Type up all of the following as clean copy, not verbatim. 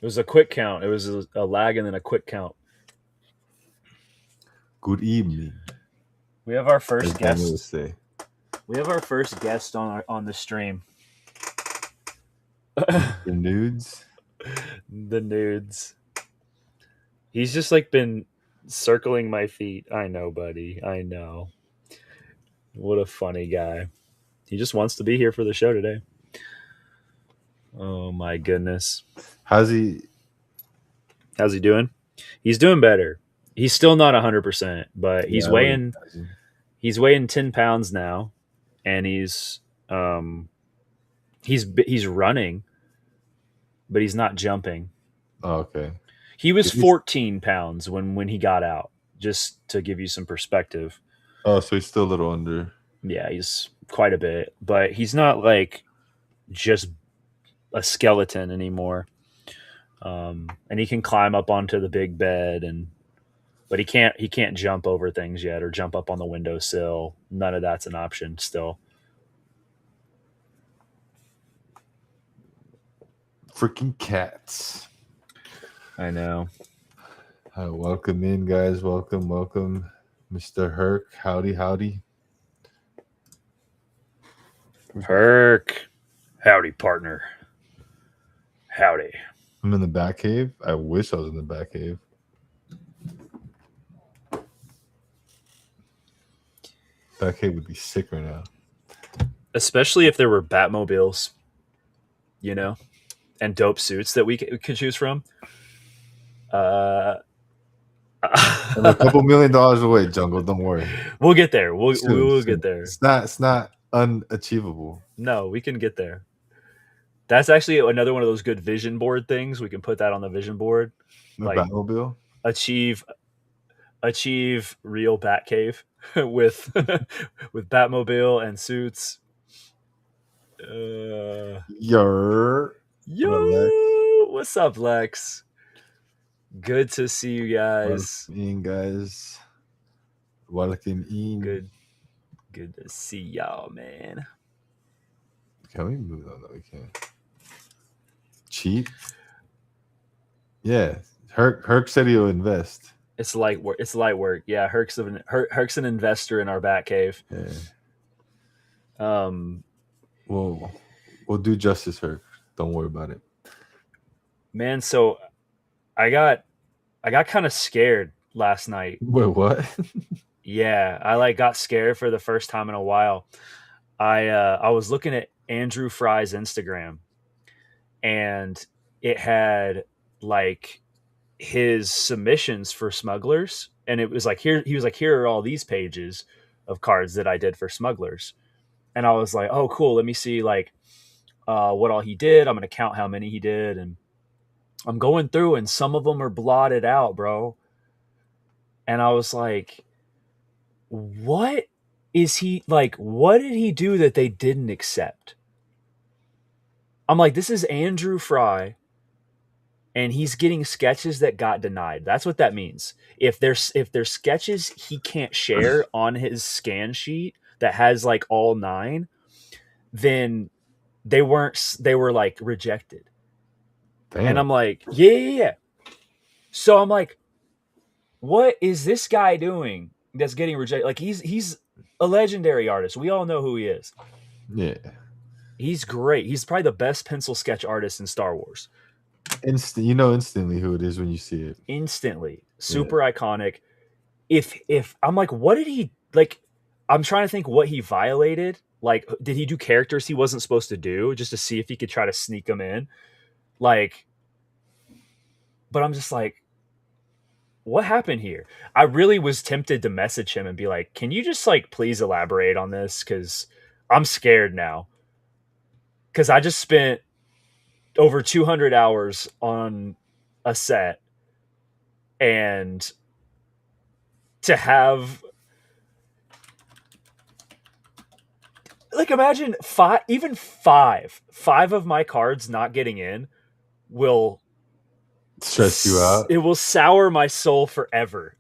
was a quick count. It was a lag and then a quick count. Good evening. We have our As first Daniel would guest. say. We have our first guest on the stream. The nudes. The nudes. He's just like been circling my feet. I know, buddy. I know. What a funny guy. He just wants to be here for the show today. Oh my goodness. How's he? How's he doing? He's doing better. He's still not 100%, but he's Yeah, I would weighing imagine. he's weighing 10 pounds now, and he's running, but he's not jumping. Oh, okay. He was He's- 14 pounds when he got out, just to give you some perspective. Oh, so he's still a little under. Yeah, he's quite a bit, but he's not like just a skeleton anymore. And he can climb up onto the big bed, but he can't jump over things yet or jump up on the windowsill. None of that's an option still. Freaking cats. I know. Welcome in, guys. Welcome, Mr. Herc. Howdy. Herc. Howdy, partner. Howdy. I'm in the back cave. I wish I was in the back cave. Back cave would be sick right now. Especially if there were Batmobiles, and dope suits that we could choose from. I'm a couple $1 million away, Jungle. Don't worry. We'll get there. We'll Soon. get there. It's not unachievable. No, we can get there. That's actually another one of those good vision board things. We can put that on the vision board. The Like, Batmobile. Achieve real Batcave with with Batmobile and suits. Yo, What's up, Lex? Good to see you guys. Welcome in, guys. Welcome in. Good to see y'all, man. Can we move on? No, we can't. Cheap. Yeah, Herc said he'll invest. It's light work. Yeah, Herc's an investor in our Batcave. Yeah. We'll do justice, Herc. Don't worry about it. Man, so I got kind of scared last night. Wait, what? Yeah, I got scared for the first time in a while. I was looking at Andrew Fry's Instagram, and it had like his submissions for smugglers, and it was like here are all these pages of cards that I did for smugglers, and I was like, oh cool, let me see what all he did. I'm gonna count how many he did, and I'm going through, and some of them are blotted out, bro. And I was like, what is he like? What did he do that they didn't accept? I'm like, this is Andrew Fry, and he's getting sketches that got denied. That's what that means. If there's sketches he can't share on his scan sheet that has like all 9, then they were like rejected. Damn. And I'm like, yeah. So I'm like, what is this guy doing that's getting rejected? Like he's a legendary artist. We all know who he is. Yeah. He's great. He's probably the best pencil sketch artist in Star Wars. You know instantly who it is when you see it. Instantly. Super iconic. If I'm like, what did he like? I'm trying to think what he violated. Like, did he do characters he wasn't supposed to do just to see if he could try to sneak them in? Like, but I'm just like, what happened here? I really was tempted to message him and be like, can you just like please elaborate on this? Because I'm scared now. Because I just spent over 200 hours on a set, and to have like, imagine five of my cards not getting in will stress you out. It will sour my soul forever.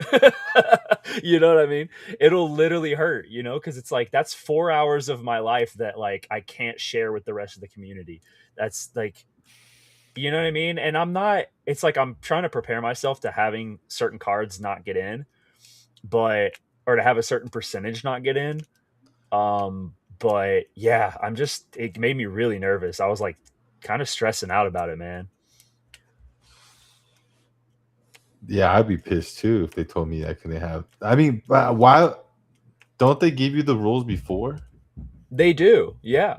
You know what I mean? It'll literally hurt, because it's like, that's 4 hours of my life that like I can't share with the rest of the community. That's like, you know what I mean? And I'm not it's like I'm trying to prepare myself to having certain cards not get in, but or to have a certain percentage not get in. But yeah, I'm just it made me really nervous. I was like kind of stressing out about it, man. Yeah, I'd be pissed too if they told me I couldn't have. I mean, why don't they give you the rules before? They do, yeah.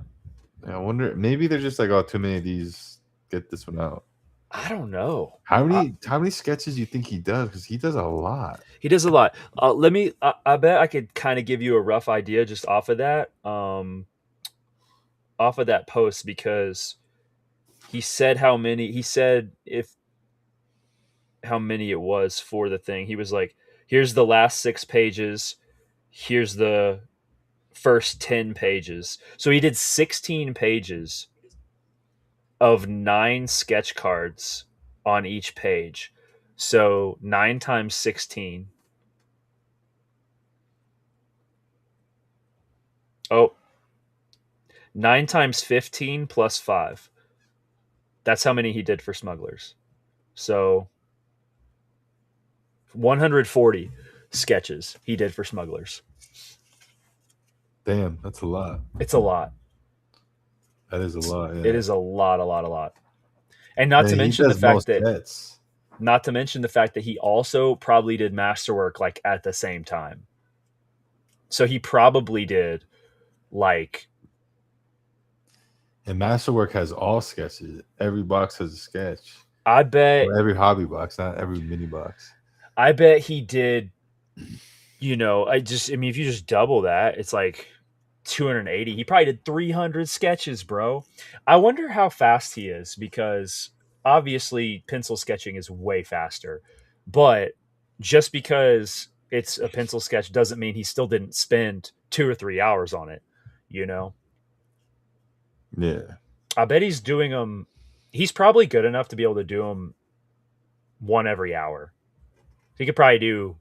I wonder. Maybe they're just like, oh, too many of these. Get this one out. I don't know. How many sketches do you think he does? Because he does a lot. He does a lot. Let me. I bet I could kind of give you a rough idea just off of that post because he said how many. He said if how many it was for the thing. He was like, "Here's the last 6 pages. Here's the first 10 pages." So he did 16 pages of 9 sketch cards on each page. So 9 times 16. Oh, 9 times 15 plus 5. That's how many he did for smugglers. So 140 sketches he did for smugglers. Damn, that's a lot. It's a lot. That is a lot. It Yeah. is a lot, a lot, a lot. And not to And he mention the does fact most that sets. not to mention the fact that he also probably did masterwork like at the same time. So he probably did like And Masterwork has all sketches. Every box has a sketch. I bet Or every hobby box, not every mini box. I bet he did, I mean if you just double that, it's like 280. He probably did 300 sketches, bro. I wonder how fast he is because obviously pencil sketching is way faster. But just because it's a pencil sketch doesn't mean he still didn't spend 2 or 3 hours on it, you know. Yeah. I bet he's doing them he's probably good enough to be able to do them one every hour. He could probably do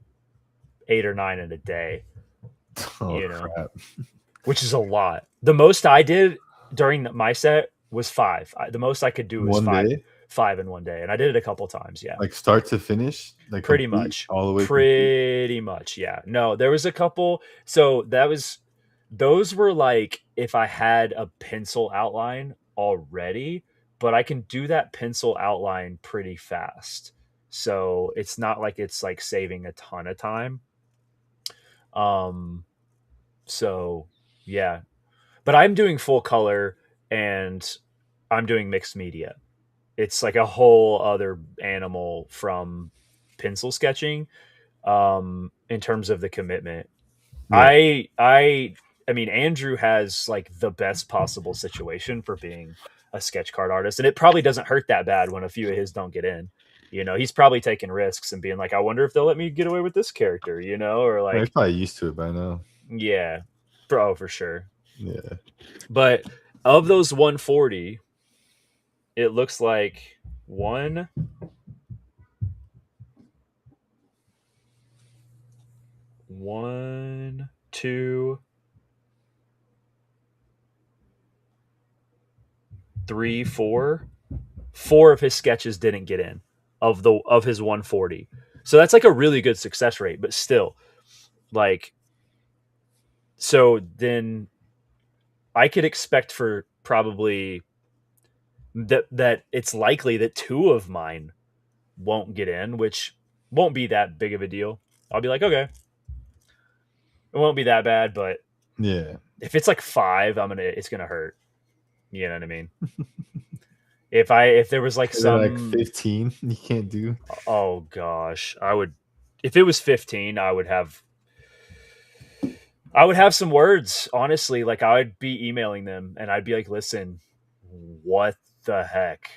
8 or 9 in a day, Oh you know, crap. which is a lot. The most I did during my set was 5. The most I could do was One day? five in one day, and I did it a couple times. Yeah, Like start to finish? Like pretty complete much, all the way complete? pretty much. Yeah, no, there was a couple. So those were like if I had a pencil outline already, but I can do that pencil outline pretty fast. So it's not like it's like saving a ton of time. Um, so yeah, but I'm doing full color and I'm doing mixed media. It's like a whole other animal from pencil sketching in terms of the commitment. Yeah. I mean Andrew has like the best possible situation for being a sketch card artist and it probably doesn't hurt that bad when a few of his don't get in. He's probably taking risks and being like I wonder if they'll let me get away with this character, or He's like probably used to it by now. yeah, bro, for sure. Yeah. But of those 140, it looks like one, two, three, four. Four of his sketches didn't get in of his 140. So that's like a really good success rate, but still, like, so then I could expect for probably that it's likely that 2 of mine won't get in, which won't be that big of a deal. I'll be like, okay, it won't be that bad, but Yeah. if it's like 5, it's gonna hurt. You know what I mean? If there was like Is it like some 15 you can't do? oh gosh, I would if it was 15, I would have some words, honestly. Like I would be emailing them and I'd be like, listen, what the heck?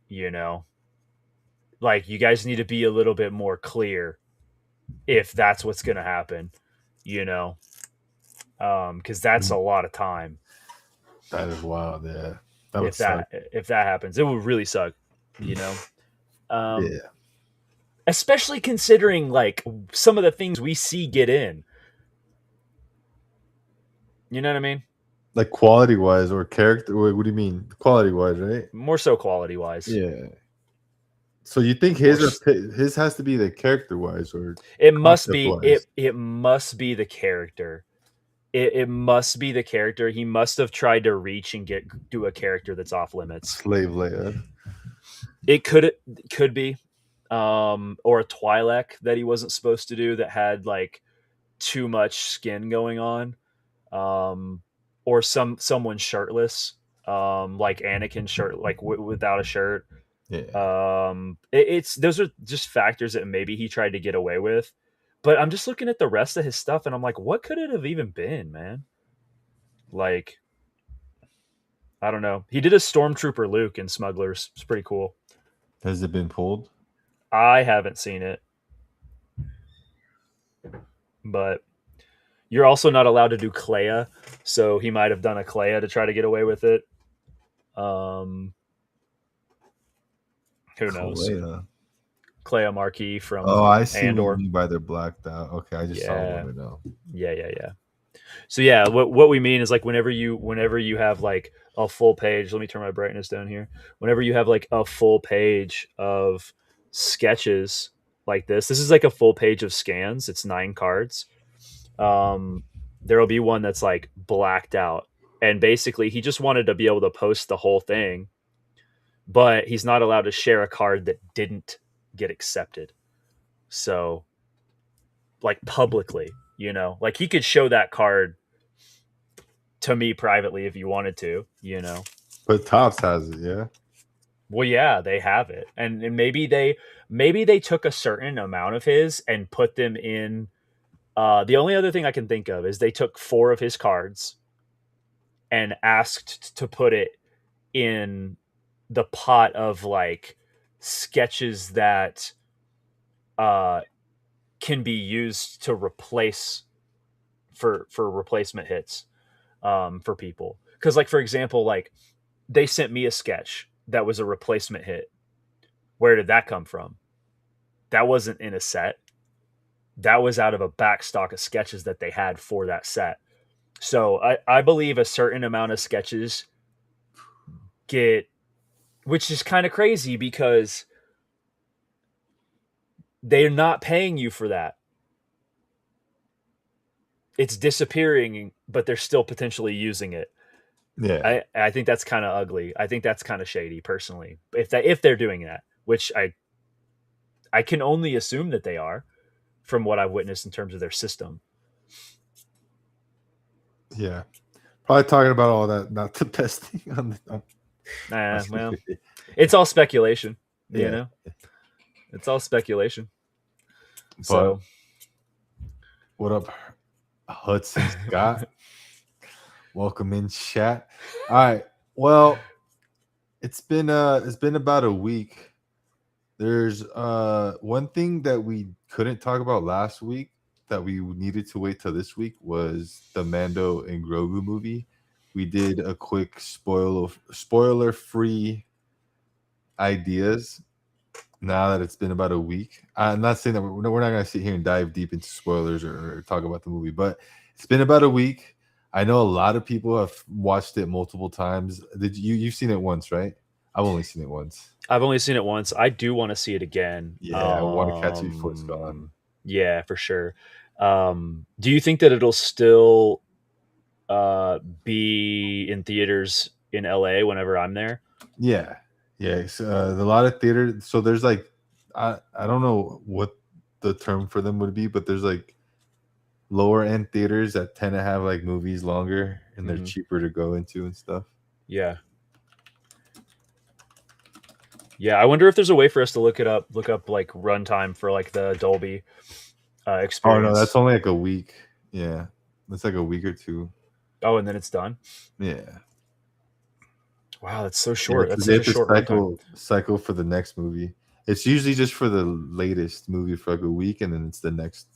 You know, like you guys need to be a little bit more clear if that's what's gonna happen, you know. Because that's a lot of time. That is wild. Yeah. That would If suck. that happens, it would really suck, you know. Um, Yeah. especially considering like some of the things we see get in. You know what I mean? Like quality wise or character. Wait, what do you mean? Quality wise, right? More so quality wise. Yeah. So you think or his has to be the character wise or it must concept be wise? it must be the character. It must be the character. He must have tried to reach and do a character that's off limits. Slave Leia. It could be, or a Twi'lek that he wasn't supposed to do that had like too much skin going on, or someone shirtless, like Anakin shirt, like without a shirt. Yeah. It's those are just factors that maybe he tried to get away with. But I'm just looking at the rest of his stuff, and I'm like, what could it have even been, man? Like, I don't know. He did a stormtrooper Luke in Smugglers. It's pretty cool. Has it been pulled? I haven't seen it, but you're also not allowed to do Clea, so he might have done a Clea to try to get away with it. Um, who knows? Leia. Clea Marquis Oh, from I see what you Andor. mean by they're blacked out. Okay, I just saw one Yeah, right now. yeah. So yeah, what we mean is like whenever you have like a full page. Let me turn my brightness down here. Whenever you have like a full page of sketches like this is like a full page of scans. It's 9 cards. Um, there will be one that's like blacked out, and basically he just wanted to be able to post the whole thing, but he's not allowed to share a card that didn't get accepted. So like publicly, like he could show that card to me privately if you wanted to, But Tops has it, yeah. Well, yeah, they have it, and maybe they took a certain amount of his and put them in. The only other thing I can think of is they took 4 of his cards and asked to put it in the pot of like sketches that uh, can be used to replace for replacement hits, for people. Because like for example, like they sent me a sketch that was a replacement hit. Where did that come from? That wasn't in a set. That was out of a back stock of sketches that they had for that set. So I believe a certain amount of sketches get, which is kind of crazy because they're not paying you for that. It's disappearing, but they're still potentially using it. Yeah. I think that's kind of ugly. I think that's kind of shady, personally. If they're doing that, which I can only assume that they are, from what I've witnessed in terms of their system. Yeah. Probably talking about all that, not the best thing on the Well, it's all speculation, yeah. It's all speculation. But So, what up, Hudson Scott? Welcome in, chat. All right. Well, it's been about a week. There's one thing that we couldn't talk about last week that we needed to wait till this week was the Mando and Grogu movie. We did a quick spoiler free ideas. Now that it's been about a week, I'm not saying that we're not going to sit here and dive deep into spoilers or talk about the movie, but it's been about a week. I know a lot of people have watched it multiple times. You've seen it once, right? I've only seen it once. I've only seen it once. I do want to see it again. Yeah, I want to catch it before it's gone. Yeah, for sure. Do you think that it'll still be in theaters in LA whenever I'm there? Yeah. So, a lot of theater. So there's like, I don't know what the term for them would be, but there's like lower end theaters that tend to have like movies longer and they're cheaper to go into and stuff. Yeah. Yeah, I wonder if there's a way for us to look up like runtime for like the Dolby experience. Oh no, that's only like a week. Yeah, that's like a week or two. Oh, and then it's done. Yeah. Wow, that's so short. Yeah, That's such a short cycle for the next movie. It's usually just for the latest movie for like a week, and then it's the next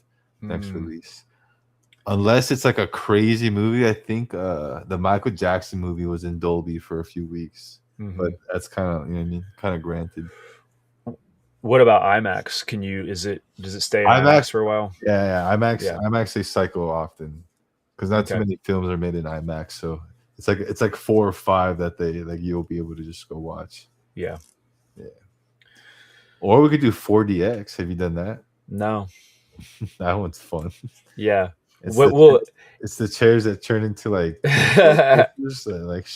release. Unless it's like a crazy movie, I think the Michael Jackson movie was in Dolby for a few weeks, but that's kind of kind of granted. What about IMAX? Does it stay in IMAX for a while? Yeah, IMAX they cycle often because not too many films are made in IMAX, so it's like 4 or 5 that you'll be able to just go watch. Yeah. Or we could do 4DX. Have you done that? No. That one's fun. Yeah. It's What the will it's the chairs that turn into like roller coasters, like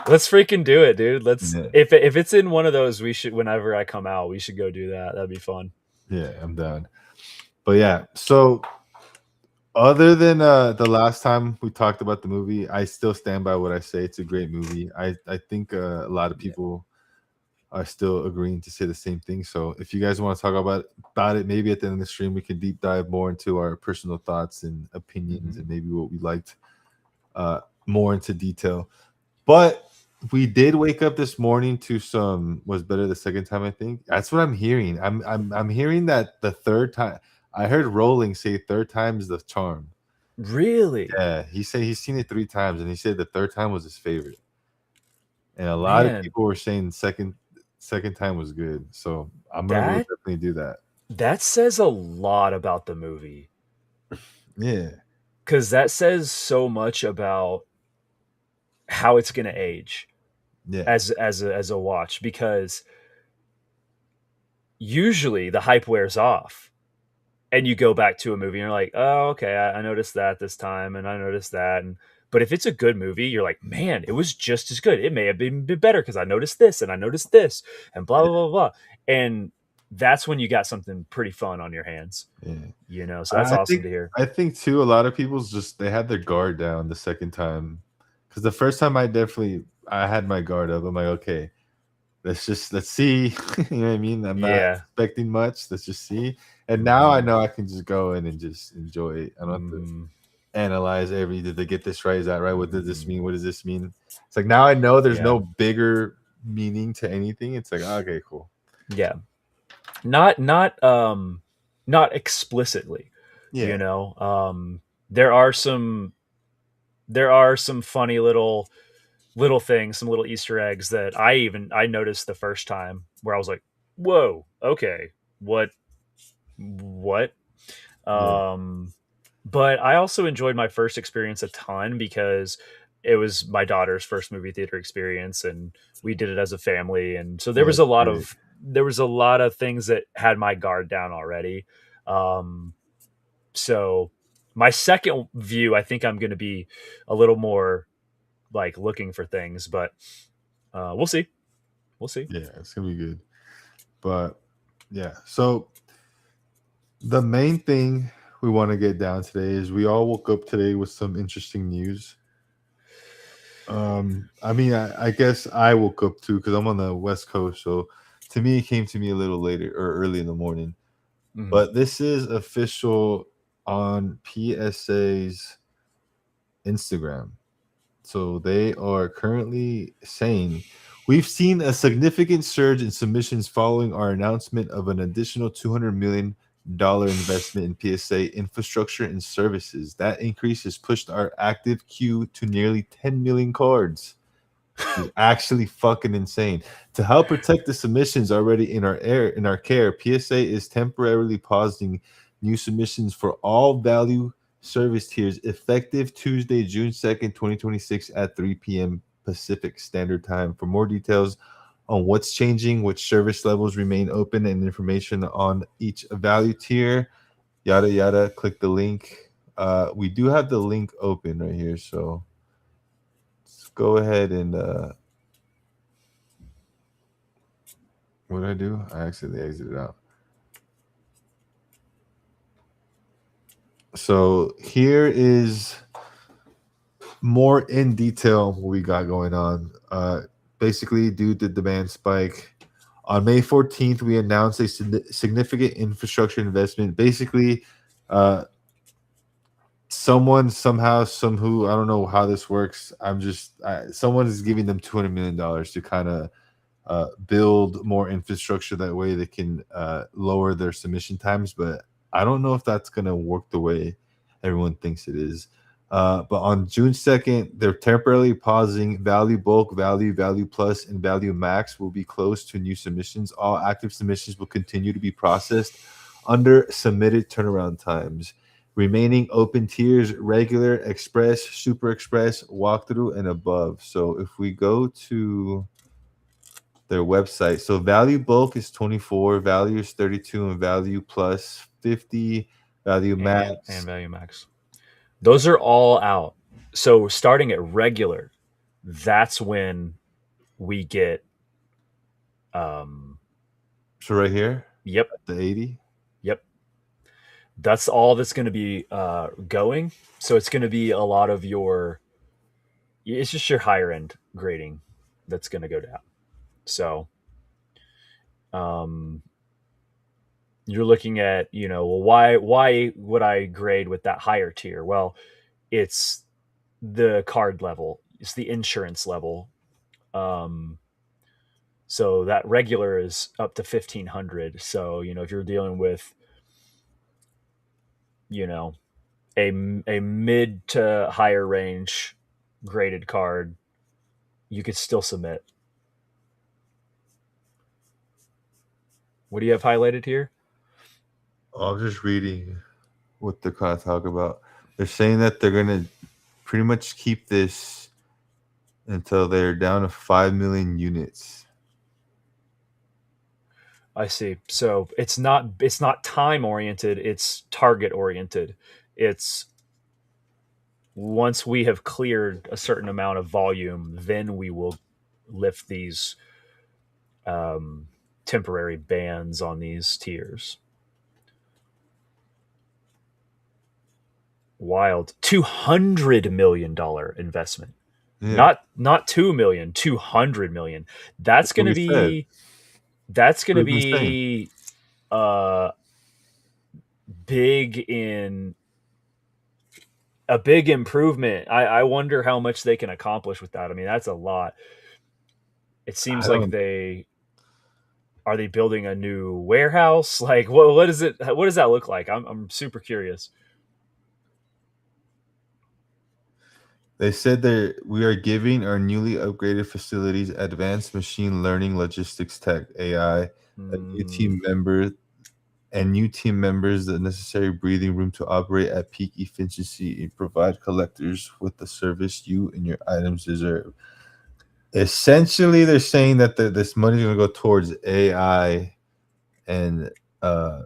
Let's freaking do it, dude. Let's yeah, if it's in one of those, we should whenever I come out, we should go do that. That'd be fun. yeah, I'm down. But yeah, so other than the last time we talked about the movie, I still stand by what I say. It's a great movie. I think a lot of Yeah. people are still agreeing to say the same thing. So if you guys want to talk about it, maybe at the end of the stream we can deep dive more into our personal thoughts and opinions Hmm. and maybe what we liked more into detail. But we did wake up this morning to some was better the second time. I think that's what I'm hearing. I'm hearing that the third time. I heard Rolling say third time's the charm. Really? Yeah, he said he's seen it 3 times, and he said the third time was his favorite. And a lot of Man, people were saying second time was good. So I'm gonna go that definitely do that. that says a lot about the movie Yeah, cuz that says so much about how it's going to age yeah, as a watch because usually the hype wears off and you go back to a movie and you're like, oh, okay, I noticed that this time, and I noticed that, and but if it's a good movie, you're like, man, it was just as good. It may have been better because I noticed this and I noticed this and blah yeah, blah blah blah, and that's when you got something pretty fun on your hands, yeah. you know. So that's I awesome think to hear. I think too. A lot of people's just they had their guard down the second time because the first time I had my guard up. I'm like, okay, let's see. You know what I mean? I'm not Yeah. expecting much. Let's just see. And now I Hmm. know I can just go in and just enjoy it. I don't have to Hmm. analyze every did they get this right? Is that right? What does this Hmm. mean? What does this mean? It's like now I know there's Yeah. no bigger meaning to anything. It's like, okay, cool. Yeah. Not not explicitly, you Yeah. know. There are some funny little things, some little Easter eggs that I noticed the first time where I was like, "Whoa, okay, what?" Yeah. Um, but I also enjoyed my first experience a ton because it was my daughter's first movie theater experience, and we did it as a family, and so Oh, that's great. there was a lot of things that had my guard down already. Um, so my second view, I think I'm going to be a little more like looking for things, but we'll see. We'll see. Yeah, it's gonna be good. But yeah, so the main thing we want to get down today is we all woke up today with some interesting news. I mean, I guess I woke up too because I'm on the West Coast, so to me, it came to me a little later or early in the morning. Mhm. But this is official on PSA's Instagram. So they are currently saying we've seen a significant surge in submissions following our announcement of an additional $200 million investment in PSA infrastructure and services. That increase has pushed our active queue to nearly 10 million cards. Is actually fucking insane. To help protect the submissions already in our care, PSA is temporarily pausing new submissions for all value service tiers effective Tuesday, June 2nd, 2026 at 3 p.m. Pacific Standard Time. For more details on what's changing, which service levels remain open, and information on each value tier, yada yada, click the link. We do have the link open right here, so let's go ahead and what did I do? I accidentally exited out. So here is more in detail what we got going on. Basically, due to demand spike, on May 14th, we announced a significant infrastructure investment. Basically, uh, someone somehow, some who I don't know how this works. Someone is giving them $200 million to kind of build more infrastructure. That way they can lower their submission times. But I don't know if that's going to work the way everyone thinks it is. But on June 2nd, they're temporarily pausing Value Bulk, Value Plus, and Value Max will be closed to new submissions. All active submissions will continue to be processed under submitted turnaround times. Remaining open tiers, regular, express, super express, walkthrough, and above. So if we go to their website. So value bulk is 24, value is 32, and value plus 50, value and max. Value Max. Those are all out. So starting at regular, that's when we get So right here, yep, the 80. yep. That's all that's going to be going. So it's going to be a lot of your it's just your higher end grading that's going to go down. So um you're looking at, well, why would I grade with that higher tier? Well, it's the card level, it's the insurance level. Um so that regular is up to 1500. So, if you're dealing with, you know, a mid to higher range graded card, you could still submit. What do you have highlighted here? I'm just reading what they're kind of talking about. They're saying that they're gonna pretty much keep this until they're down to 5 million units. I see. So it's not time oriented, it's target oriented. It's once we have cleared a certain amount of volume, then we will lift these um, temporary bans on these tiers. Wild. $200 million investment. Yeah, Not 2 million, 200 million. That's that's what gonna we said. be that's gonna We've been saying. be uh big in a big improvement. I wonder how much they can accomplish with that. I mean, that's a lot. It seems I like don't. they are they building a new warehouse? Like what is it? What does that look like? I'm super curious. They said that we are giving our newly upgraded facilities advanced machine learning, logistics tech, AI, a new Mm, team member, and new team members the necessary breathing room to operate at peak efficiency and provide collectors with the service you and your items deserve. Essentially, they're saying that this money is going to go towards AI and uh,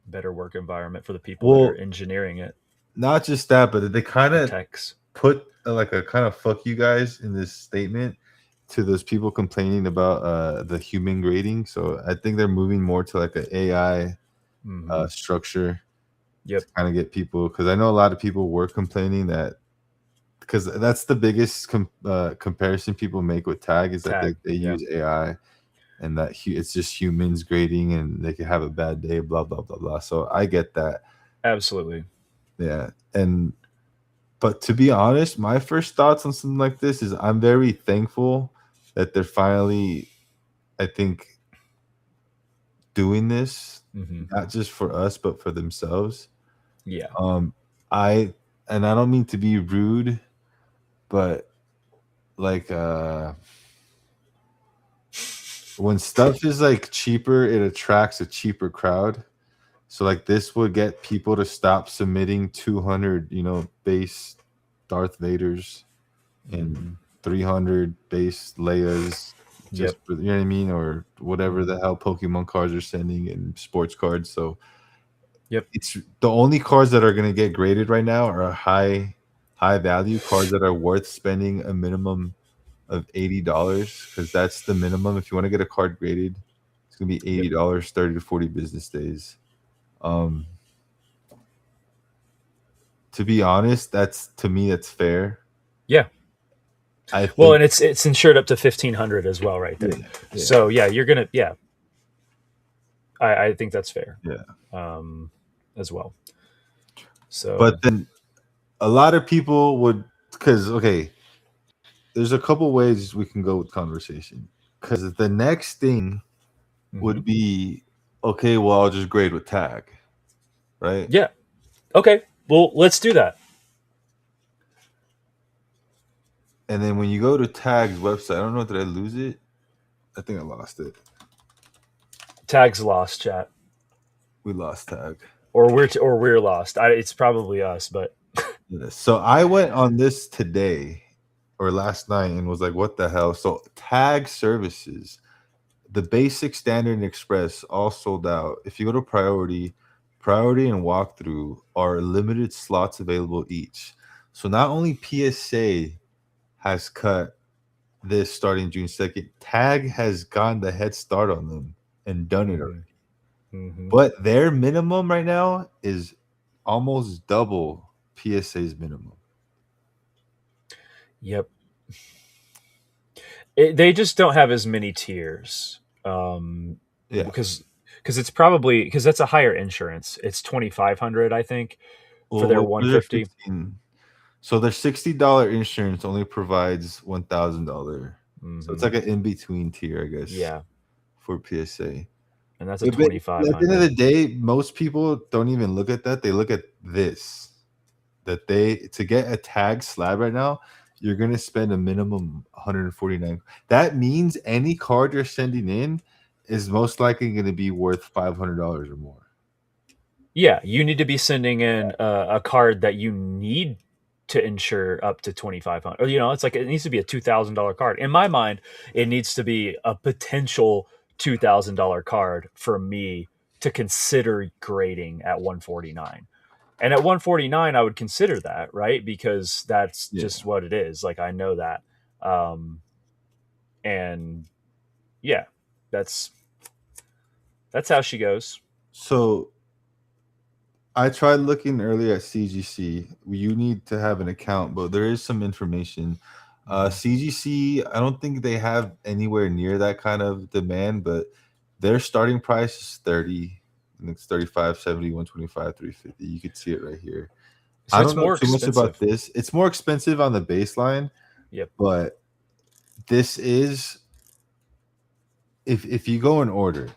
better work environment for the people that are well, engineering it, not just that, but they kind the of techs. put like a kind of fuck you guys in this statement to those people complaining about the human grading. So I think they're moving more to like an AI Mm-hmm. structure to Yep. kind of get people, because I know a lot of people were complaining that, because that's the biggest comparison people make with tag is that Tag. they Yeah. use AI and that it's just humans grading and they can have a bad day, blah blah blah blah. So I get that. Absolutely. Yeah. And but to be honest, my first thoughts on something like this is I'm very thankful that they're finally, I think, doing this, Mm-hmm. not just for us, but for themselves. Yeah. Um, I and I don't mean to be rude, but like when stuff is like cheaper, it attracts a cheaper crowd. So like this would get people to stop submitting 200, base Darth Vaders and Mm-hmm. 300 base Leias, just Yep. for, you know what I mean, or whatever Mm-hmm. the hell Pokemon cards are sending and sports cards. So Yep. it's the only cards that are going to get graded right now are high value cards that are worth spending a minimum of $80, because that's the minimum. If you want to get a card graded, it's going to be Yep. $80, 30 to 40 business days. Um, to be honest, that's, to me, that's fair. Yeah. I Well, think, and it's insured up to 1500 as well, right there. yeah, yeah, So yeah, you're gonna yeah. I think that's fair, yeah. um, as well. But So then a lot of people would, because, okay, there's a couple ways we can go with conversation. Because the next thing mm-hmm. would be, okay, well, I'll just grade with tag, right? Yeah. Okay. Well, let's do that. And then when you go to tag's website, I don't know, did I lose it? I think I lost it. Tag's lost, chat, We lost tag. or we're lost. It's probably us, but Yeah. So I went on this today or last night and was like, what the hell? So tag services. the basic, standard, and express all sold out. If you go to priority and walkthrough are limited slots available each. So not only PSA has cut this starting June 2nd, Tag has gotten the head start on them and done it Mm-hmm. already. Mm-hmm. But their minimum right now is almost double PSA's minimum. Yep. They just don't have as many tiers. Yeah. Because it's probably because that's a higher insurance. It's 2,500, I think, for Well, their what are 150. 15? So their $60 insurance only provides $1,000. So it's Mm-hmm. like an in between tier, I guess, Yeah, for PSA. and that's a But at the end of 2,500. the day, most people don't even look at that. They look at this. That they to get a tag slab right now, you're gonna spend a minimum 149. That means any card you're sending in is most likely going to be worth $500 or more. Yeah, you need to be sending in a card that you need to insure up to 2,500. Or, it's like it needs to be a $2,000 card. In my mind, it needs to be a potential $2,000 card for me to consider grading at 149. And at 149, I would consider that, right? Because that's Yeah. just what it is. Like I know that. Um, and yeah, that's that's how she goes. So I tried looking earlier at CGC. You need to have an account, but there is some information. Mm-hmm. CGC, I don't think they have anywhere near that kind of demand, but their starting price is 30. I think it's 35, 70, 125, 350. You could see it right here. So I it's don't know more too much about expensive. this. It's more expensive on the baseline, Yep. but this is if you go in order,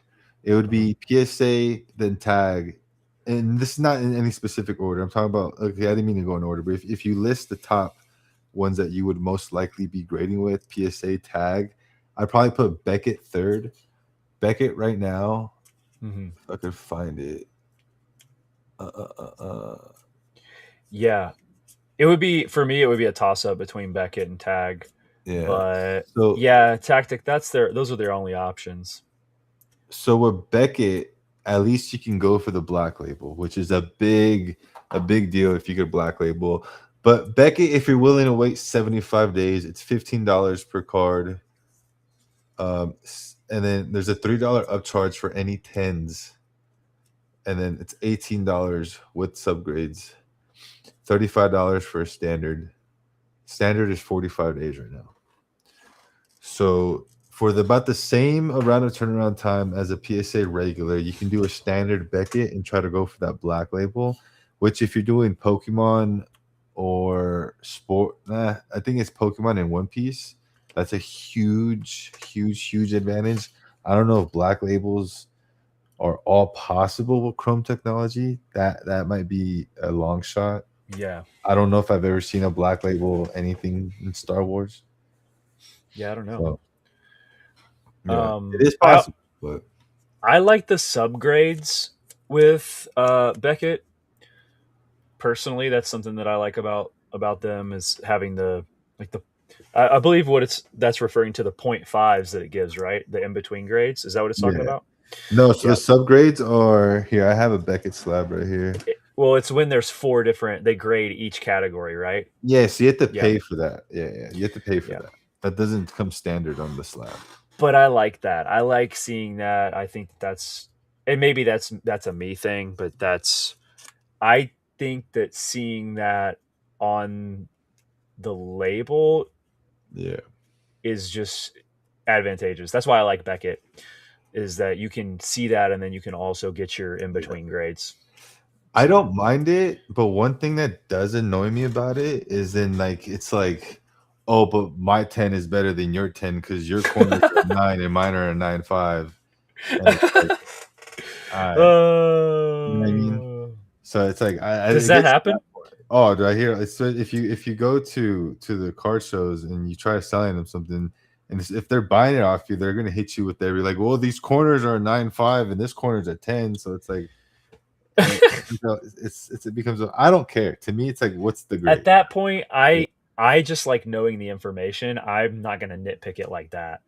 it would Uh-huh. be PSA, then tag, and this is not in any specific order. I'm talking about okay, I didn't mean to go in order, but if you list the top ones that you would most likely be grading with, PSA, tag, I'd probably put Beckett third. Beckett right now, Mm-hmm. if I could find it. Uh, uh, uh, uh, Yeah, it would be for me. It would be a toss up between Beckett and Tag, yeah. but So yeah, Tactic. Those are their only options. so with Beckett, at least you can go for the black label, which is a big deal if you get black label. But Beckett, if you're willing to wait 75 days, it's $15 per card. And then there's a $3 upcharge for any tens, and then it's $18 with subgrades, $35 for a standard. Standard is 45 days right now. So for about the same amount of turnaround time as a PSA regular, you can do a standard Beckett and try to go for that black label. Which, if you're doing Pokemon or sport, I think it's Pokemon and One Piece. That's a huge, huge, huge advantage. I don't know if black labels are all possible with Chrome technology. That might be a long shot. Yeah, I don't know if I've ever seen a black label anything in Star Wars. yeah. I don't know. So yeah, it is I possible, but I like the subgrades with Beckett personally. That's something that I like about them is having the like the. I believe what that's referring to the point fives that it gives, right? The in between grades. Is that what it's talking yeah. about? No, so the Yeah. subgrades are here. I have a Beckett slab right here. Well, it's when there's four different. They grade each category, right? Yeah, so you have to Yeah. pay for that. Yeah, yeah. You have to pay for Yeah. that. That doesn't come standard on the slab. But I like that. I like seeing that. I think that's and maybe that's a me thing, but that's I think that seeing that on the label Yeah. is just advantageous. That's why I like Beckett is that you can see that and then you can also get your in Yeah. between grades. I So don't mind it, but one thing that does annoy me about it is it's like, oh, but my 10 is better than your 10 because your corners are 9 and mine are a 9.5. And it's like, I you know what I mean? So it's like does I that get happen? oh, do I hear it's so if you go to the card shows and you try selling them something, and if they're buying it off you, they're gonna hit you with every like, well, these corners are 9.5 and this corner's a 10, so it's like it becomes I don't care. To me, it's like, what's the At grade? that point, Yeah, I just like knowing the information. I'm not gonna nitpick it like that.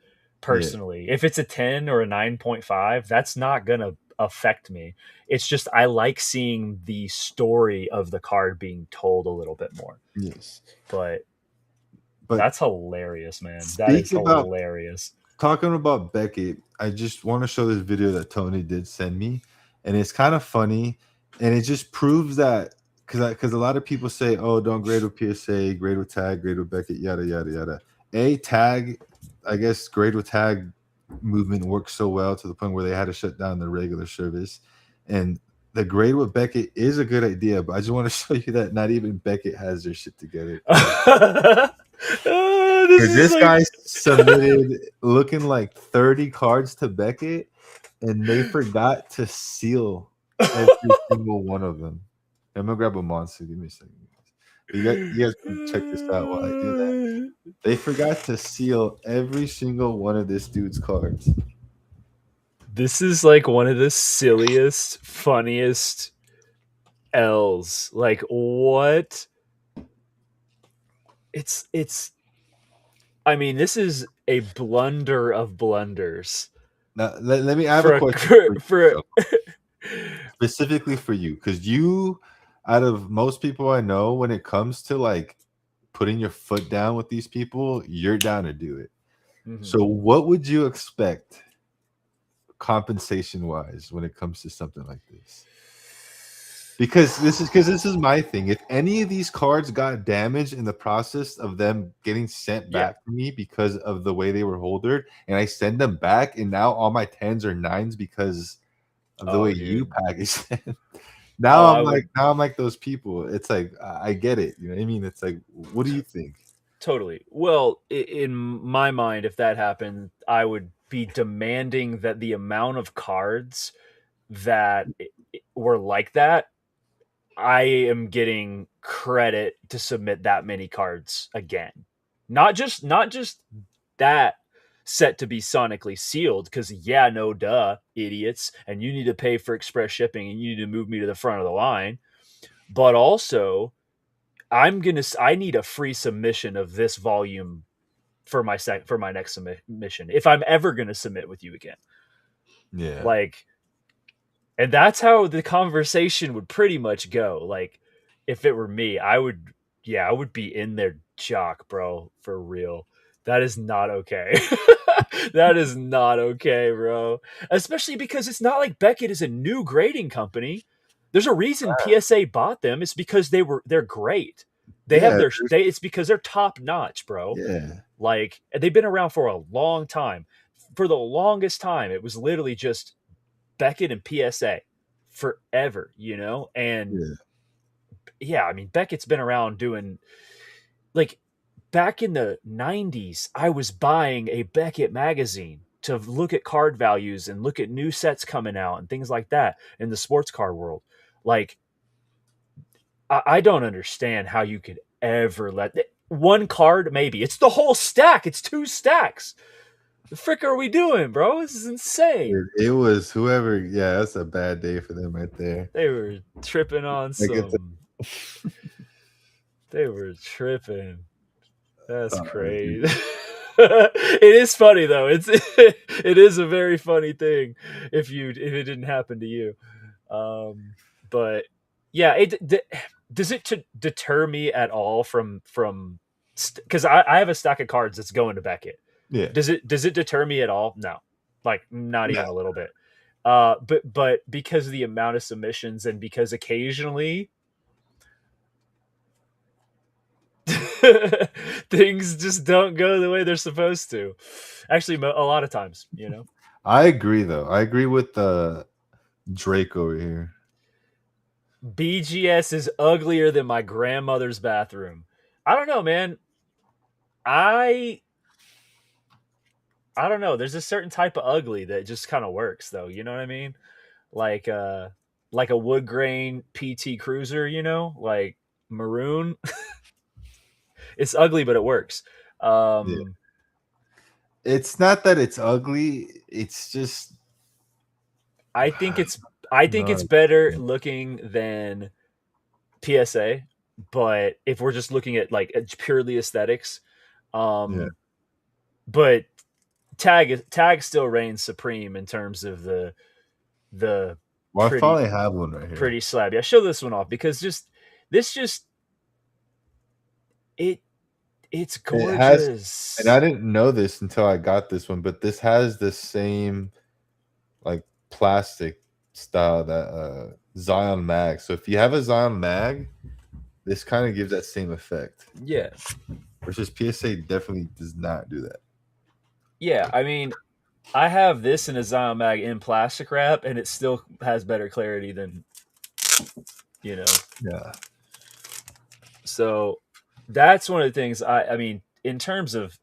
Yeah. personally. If it's a 10 or a 9.5, that's not going to affect me. It's just I like seeing the story of the card being told a little bit more. Yes. But But that's hilarious, man. That is speak about hilarious. talking about Beckett. I just want to show this video that Tony did send me, and it's kind of funny, and it just proves that because a lot of people say, "Oh, don't grade with PSA, grade with tag, grade with Beckett, yada yada yada." A tag, I guess, grade with tag movement works so well to the point where they had to shut down the regular service, and the grade with Beckett is a good idea. But I just want to show you that not even Beckett has their shit together. This is This like guy submitted looking like 30 cards to Beckett, and they forgot to seal every single one of them. I'm gonna grab a monster. Give me a second. You guys can check this out while I do that. They forgot to seal every single one of this dude's cards. this is like one of the silliest, funniest L's. Like what? It's I mean, this is a blunder of blunders Now, let me. I have a for a question for you, for though, specifically for you, because you, out of most people I know, when it comes to like putting your foot down with these people, you're down to do it. Mhm. So, what would you expect compensation wise when it comes to something like this? Because this is my thing. If any of these cards got damaged in the process of them getting sent Yeah. back to me because of the way they were holdered, and I send them back, and now all my tens are nines because of the way Oh, you dude. package them. Oh, I would Now I'm like those people. It's like I get it. You know what I mean? It's like, what do you think? totally. Well, in my mind, if that happened, I would be demanding that the amount of cards that were like that, I am getting credit to submit that many cards again. Not just that set to be sonically sealed, because yeah, no duh, idiots, and you need to pay for express shipping and you need to move me to the front of the line. But also, I need a free submission of this volume for my next submission if I'm ever gonna submit with you again. Yeah, Like, and that's how the conversation would pretty much go. Like, if it were me, I would be in their jock, bro, for real. That is not okay. That is not okay, bro. Especially because it's not like Beckett is a new grading company. There's a reason PSA bought them. It's because they're great. They have yeah, their it's because they're top notch, bro. yeah, Like, they've been around for a long time. For the longest time, it was literally just Beckett and PSA forever, you know? And yeah. yeah, I mean, Beckett's been around doing, like, back in the 90s, I was buying a Beckett magazine to look at card values and look at new sets coming out and things like that in the sports card world. Like, I don't understand how you could ever let one card, maybe. It's the whole stack, it's two stacks. The frick are we doing, bro? This is insane. It was whoever. Yeah, that's a bad day for them right there. They were tripping on I get some. They were tripping. That's dude. crazy. It is funny though. It is a very funny thing if it didn't happen to you. But yeah, does it to deter me at all from because I have a stack of cards that's going to Beckett. Yeah. Does it deter me at all? No, like not No. even a little bit. But because of the amount of submissions and because occasionally things just don't go the way they're supposed to. Actually, a lot of times, you know. I agree though. I agree with Drake over here. BGS is uglier than my grandmother's bathroom. I don't know, man. I I don't know. There's a certain type of ugly that just kind of works, though. You know what I mean? Like like a wood grain PT Cruiser. You know, like maroon. It's ugly, but it works. Yeah. Um, It's not that it's ugly. It's just I think it's I think no. it's better looking than PSA, but if we're just looking at like purely aesthetics, Yeah. um, but tag still reigns supreme in terms of the Well, I pretty finally have one right here. pretty slab. Yeah, show this one off because just it it's It has, and I gorgeous. didn't know this until I got this one, but this has the same like plastic style that Zion mag. So if you have a Zion mag, this kind of gives that same effect. Yeah. Versus PSA definitely does not do that. Yeah, I mean, I have this in a Zion mag in plastic wrap, and it still has better clarity than you know. Yeah. So that's one of the things. I mean, in terms of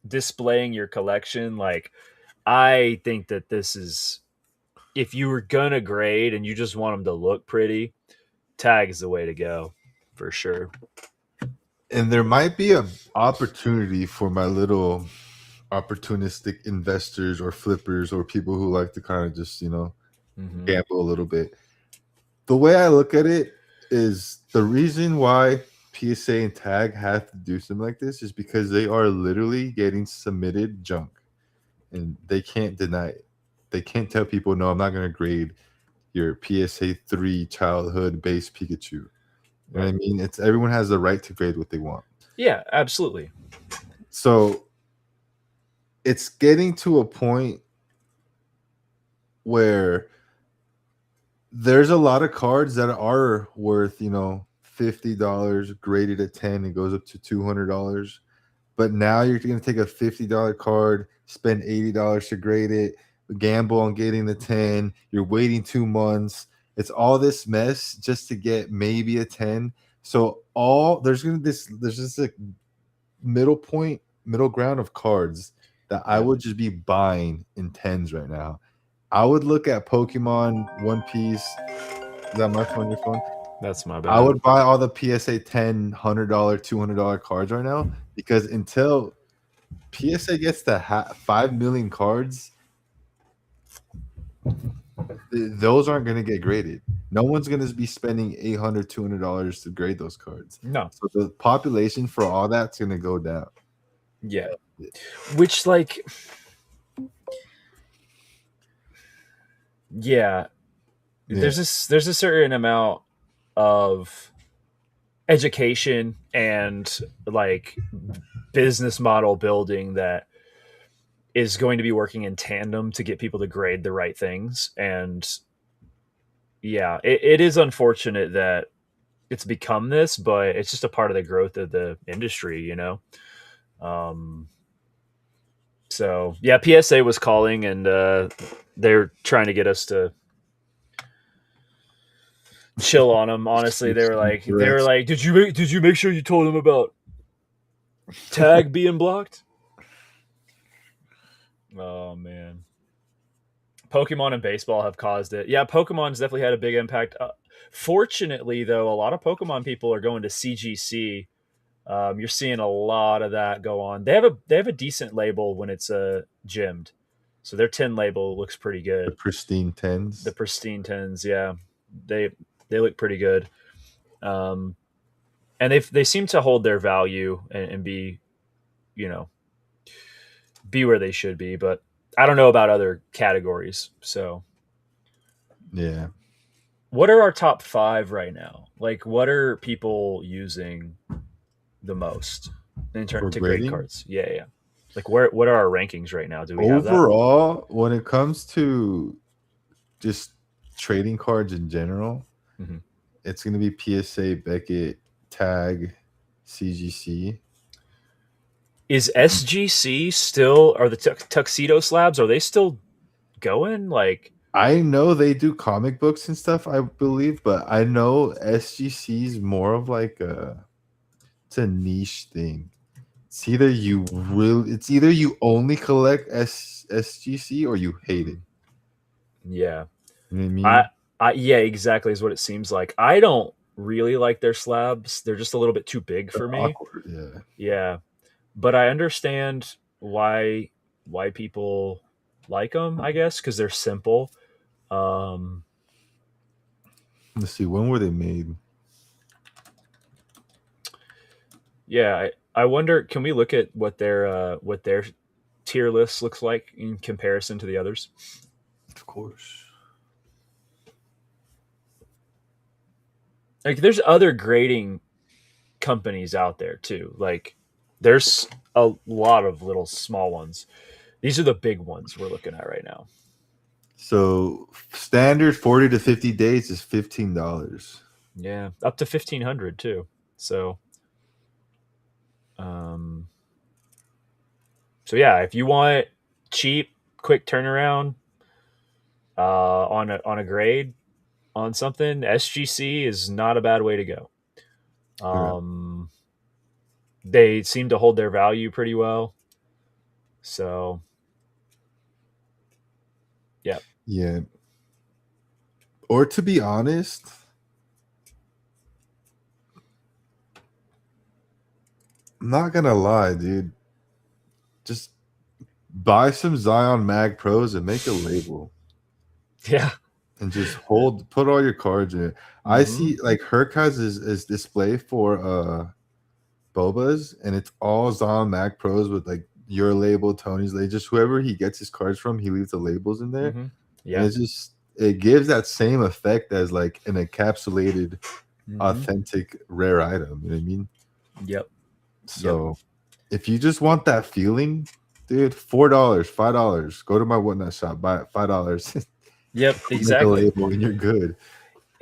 displaying your collection, like I think that this is if you were gonna grade and you just want them to look pretty, tag is the way to go for sure. And there might be a opportunity for my little opportunistic investors or flippers or people who like to kind of just, Mm-hmm. gamble a little bit. The way I look at it is the reason why PSA and tag have to do something like this is because they are literally getting submitted junk and they can't deny it. They can't tell people, no, I'm not going to grade your PSA 3 childhood base Pikachu. You know what I Right. mean? It's everyone has the right to grade what they want. Yeah, absolutely. So it's getting to a point where there's a lot of cards that are worth, $50 graded at 10. It goes up to $200. But now you're going to take a $50 card, spend $80 to grade it, gamble on getting the 10. You're waiting 2 months. It's all this mess just to get maybe a 10. So there's just a middle ground of cards that I Yeah. would just be buying in 10s right now. I would look at Pokemon, One Piece. Is that my phone? Your phone? That's my I bad. would buy all the PSA 10, $100, $200 cards right now because until PSA gets to 5 million cards, those aren't going to get graded. No one's going to be spending $800, $200 to grade those cards. No. So the population for all that's going to go down. Yeah. Which like yeah, Yeah. there's a certain amount of education and like business model building that is going to be working in tandem to get people to grade the right things. And yeah, it is unfortunate that it's become this, but it's just a part of the growth of the industry, um so yeah, PSA was calling, and they're trying to get us to chill on them. Honestly, Shoot some they were threats. like, did you make sure you told them about tag being blocked? Oh man, Pokemon and baseball have caused it. Yeah, Pokemon's definitely had a big impact. Fortunately, though, a lot of Pokemon people are going to CGC. You're seeing a lot of that go on. They have a decent label when it's gemmed, so their 10 label looks pretty The good. pristine The 10s. pristine 10s, yeah, they they look pretty good. Um, and they seem to hold their value and be you know be where they should be. But I don't know about other categories. So, Yeah. what are our top five right now? Like, what are people using the most in turn For to grade grading. cards? Yeah, yeah. Like, what are our rankings right now? Do we have that? Overall, when it comes to just trading cards in general, Mm-hmm. it's going to be PSA, Beckett, Tag, CGC. Is SGC still? Are the tuxedo slabs? Are they still going? Like, I know they do comic books and stuff, I believe, but I know SGC is more of like it's a niche thing. It's either you only collect SGC or you hate it. yeah, You know what I I, mean? yeah, exactly is what it seems like. I don't really like their slabs. They're just a little bit too big for They're me. awkward, yeah. Yeah, but I understand why people like them. I guess because they're simple. Um, Let's see, when were they made? yeah, I wonder. Can we look at what their tier list looks like in comparison to the others. Of course. Like there's other grading companies out there too. Like there's a lot of little small ones. These are the big ones we're looking at right now. So standard 40 to 50 days is $15. Yeah, up to 1,500 too. So, um, so yeah, if you want cheap, quick turnaround on a grade on something, SGC is not a bad way to go. Okay. They seem to hold their value pretty well. So, yeah, Yeah. Or to be honest, I'm not gonna lie, dude. Just buy some Zion Mag Pros and make a label yeah, and just put all your cards in it. I mm-hmm. see like Herc has his display for Boba's, and it's all Zion Mag Pros with like your label, Tony's label, just whoever he gets his cards from, he leaves the labels in there. Mm-hmm. And Yeah, it's just it gives that same effect as like an encapsulated, mm-hmm. authentic, rare item. You know what I mean? Yep, yep, So if you just want that feeling, dude, $4, $5, go to my whatnot shop, buy it, $5. yep, Make a exactly. label and you're good.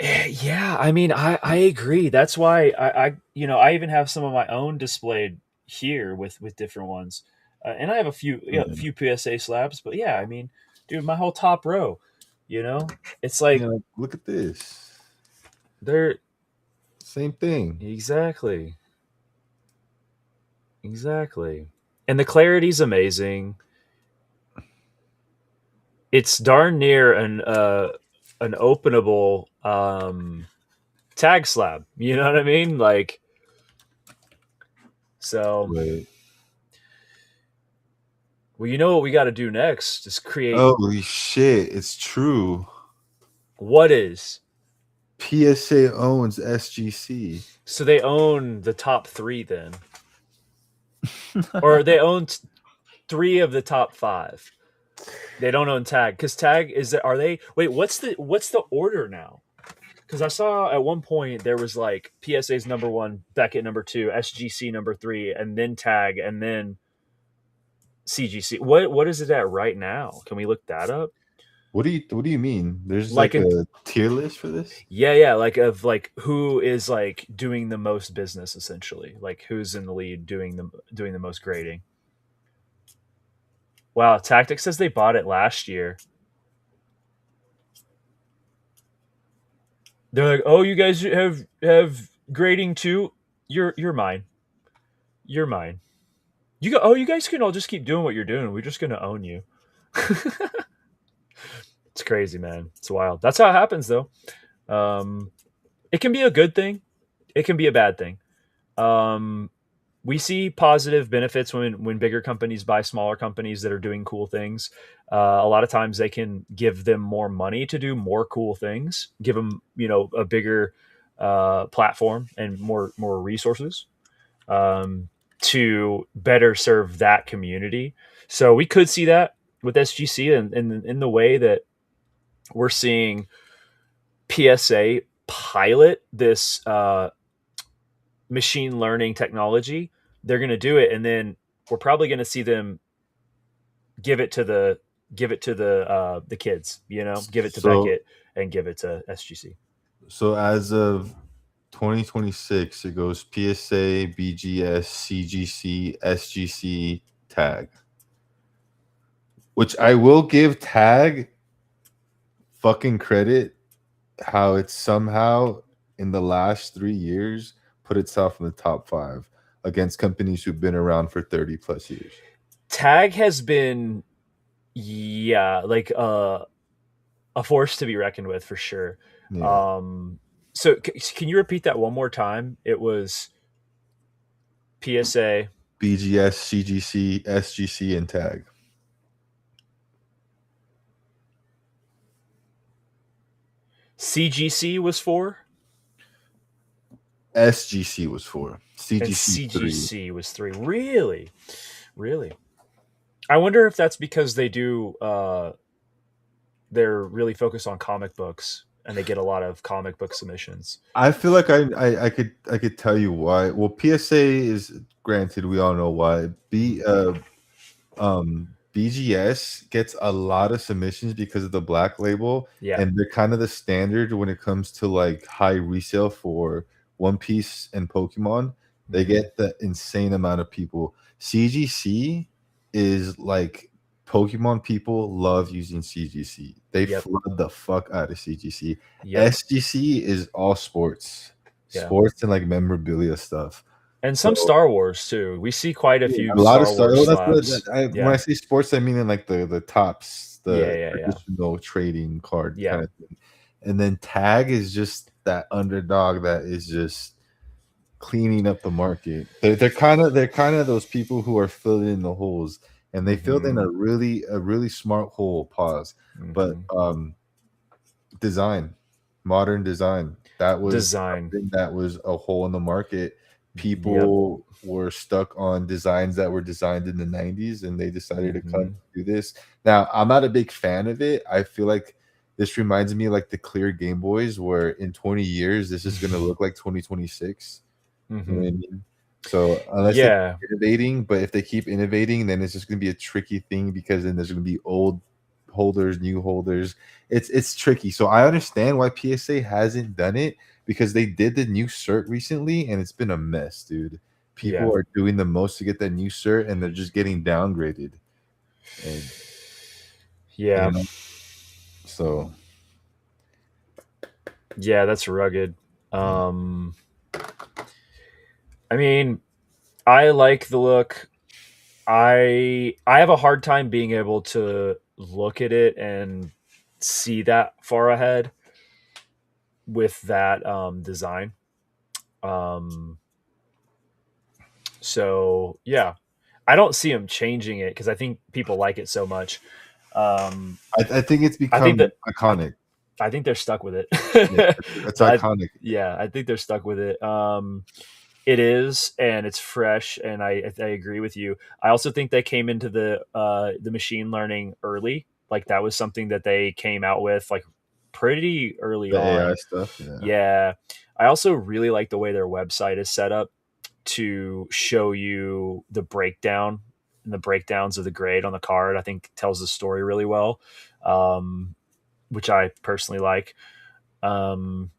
Yeah, I mean, I agree. That's why I even have some of my own displayed here with different ones, and I have a Man. few PSA slabs. But yeah, I mean, dude, my whole top row, you know, it's like Yeah, like, look at this. they're Same thing. exactly, exactly, and the clarity's amazing. It's darn near an openable tag slab. You know what I mean? Like so. Wait. Well, you know what we got to do next is create Holy shit, it's true. what is. PSA owns SGC. So they own the top three then, or they own three of the top five. They don't own Tag because Tag is that are they? Wait, what's the order now? Because I saw at one point there was like PSA's number one, Beckett number two, SGC number three, and then Tag, and then CGC. What is it at right now? Can we look that up? What do you mean? There's Like like in a tier list for this? yeah, like of like who is like doing the most business essentially, like who's in the lead doing the most grading. Wow, Tactics says they bought it last year. They're like, "Oh, you guys have grading too. You're mine. You're mine. You go. Oh, you guys can all just keep doing what you're doing. We're just gonna own you." It's crazy, man. It's wild. That's how it happens, though. Um, it can be a good thing. It can be a bad thing. Um, we see positive benefits when bigger companies buy smaller companies that are doing cool things. A lot of times they can give them more money to do more cool things, give them a bigger platform and more resources to better serve that community. So we could see that with SGC and in the way that we're seeing PSA pilot this machine learning technology. They're going to do it, and then we're probably going to see them give it to the kids. Give it to So Beckett and give it to SGC. so as of 2026, it goes PSA, BGS, CGC, SGC, Tag. Which I will give Tag fucking credit how it's somehow in the last 3 years put itself in the top five against companies who've been around for 30 plus years. Tag has been, yeah, like a force to be reckoned with for sure. Yeah. So can you repeat that one more time? It was PSA, BGS, CGC, SGC, and Tag. CGC was four, SGC was four. and CGC three. CGC was three. Really, really. I wonder if that's because they do. They're really focused on comic books, and they get a lot of comic book submissions. I feel like I could tell you why. Well, PSA is granted, we all know why. BGS gets a lot of submissions because of the black label, Yeah. and they're kind of the standard when it comes to like high resale for One Piece and Pokemon. They Mm-hmm. get the insane amount of people. CGC is like Pokemon people love using CGC. They Yep. flood the fuck out of CGC. Yep. SGC is all Yeah. sports and like memorabilia stuff. And some So Star Wars too. We see quite a yeah, few a lot of Star stuff. Wars Oh, slabs. when I Yeah. say sports, I mean in like the tops, Yeah. the Yeah. Yeah. traditional trading card Yeah. kind of thing. And then tag is just that underdog that is just cleaning up the market. They're kind of those people who are filling in the holes, and they filled in Mm-hmm. a really smart hole. Pause, but Mm-hmm. design, modern design. That was Design. something that was a hole in the market. Yep. People were stuck on designs that were designed in the 90s and they decided to come Mm-hmm. do this. Now, I'm not a big fan of it. I feel like this reminds me like the clear Game Boys, where in 20 years, this is going to look like 2026. You know Mm-hmm. what I mean? So unless they keep Yeah. innovating, but if they keep innovating, then it's just going to be a tricky thing because then there's going to be old holders, new holders. It's tricky. So I understand why PSA hasn't done it because they did the new cert recently and it's been a mess, dude. Yeah. People are doing the most to get that new cert and they're just getting downgraded. And you Yeah. know, so Yeah. That's rugged. Um, I mean, I like the look. I have a hard time being able to look at it and see that far ahead with that design. Um, so yeah, I don't see them changing it because I think people like it so much. Um, I think it's I think become that I, iconic. I think they're stuck with Yeah, it. it's I iconic. Yeah, I think they're stuck with it. It is, and it's fresh, and I agree with you. I also think they came into the machine learning early. Like that was something that they came out with like pretty early The AI on. stuff. Yeah. Yeah. I also really like the way their website is set up to show you the breakdown and the breakdowns of the grade on the card. I think tells the story really well, um, which I personally like. Um,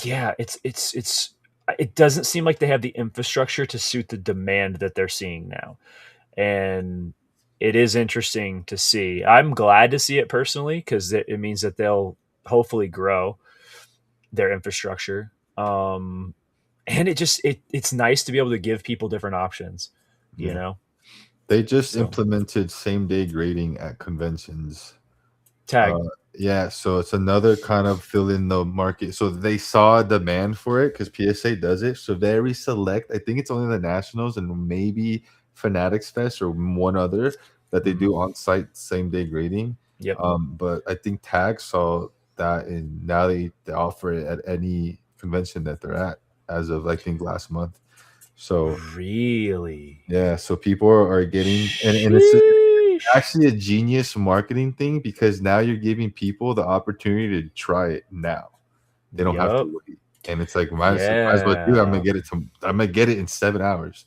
yeah, it doesn't seem like they have the infrastructure to suit the demand that they're seeing now, and it is interesting to see. I'm glad to see it personally because it means that they'll hopefully grow their infrastructure. And it's nice to be able to give people different options, you Yeah. know. They just So implemented same day grading at conventions. tag, Uh, yeah, so it's another kind of fill in the market. So they saw a demand for it because PSA does it. So very select. I think it's only the Nationals and maybe Fanatics Fest or one other that they mm, do on site same day grading. yep, But I think Tag saw that and now they offer it at any convention that they're at as of I think last month. So really, yeah, so people are getting and it's sheesh, actually a genius marketing thing because now you're giving people the opportunity to try it now. They don't have yup, to wait. And it's like might as well do it. yeah. I'm gonna get it in 7 hours.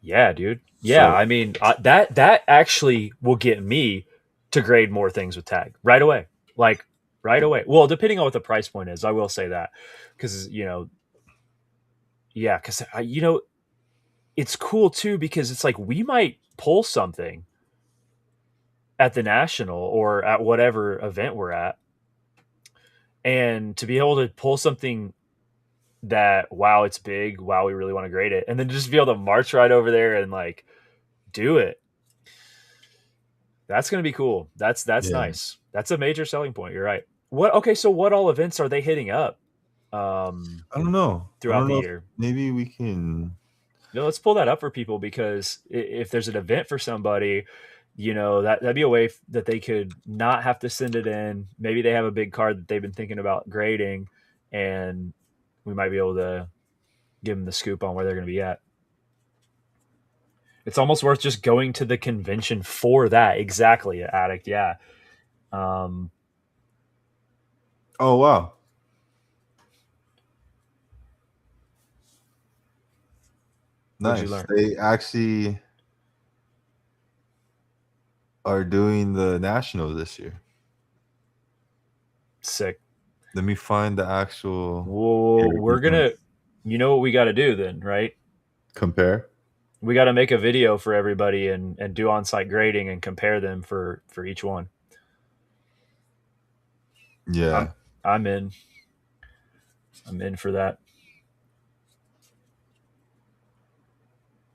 Yeah, dude. Yeah, So I mean that actually will get me to grade more things with tag right away. Like right away. Well, depending on what the price point is, I will say that because yeah, because it's cool too because it's like we might pull something at the national or at whatever event we're at, and to be able to pull something that wow, it's big, wow, we really want to grade it, and then just be able to march right over there and like do it. That's going to be cool. That's yeah, nice. That's a major selling point. You're right. What okay, so what all events are they hitting up um I don't know. I throughout don't the know if year? maybe we can Let's pull that up for people because if there's an event for somebody, that'd be a way that they could not have to send it in. Maybe they have a big card that they've been thinking about grading, and we might be able to give them the scoop on where they're going to be at. It's almost worth just going to the convention for that. Exactly, addict. Yeah. Um, Oh wow, what'd you nice. learn? They actually are doing the nationals this year. Sick. Let me find the actual. Well, Here, we're gonna. You know what we got to do then, right? compare. We got to make a video for everybody and do on site grading and compare them for each one. I'm Yeah. I'm in. I'm in for that.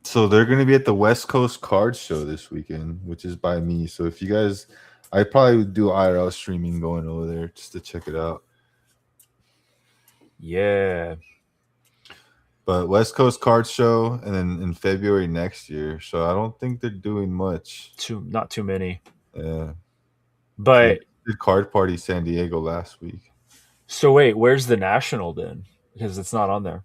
So they're going to be at the West Coast Card Show this weekend, which is by me. So if you guys, I probably would do IRL streaming going over there just to check it out. Yeah. But West Coast Card Show, and then in February next year. So I don't think they're doing much. Not too many. Yeah. So they But did Card Party San Diego last week. so wait, where's the national then? Because it's not on there.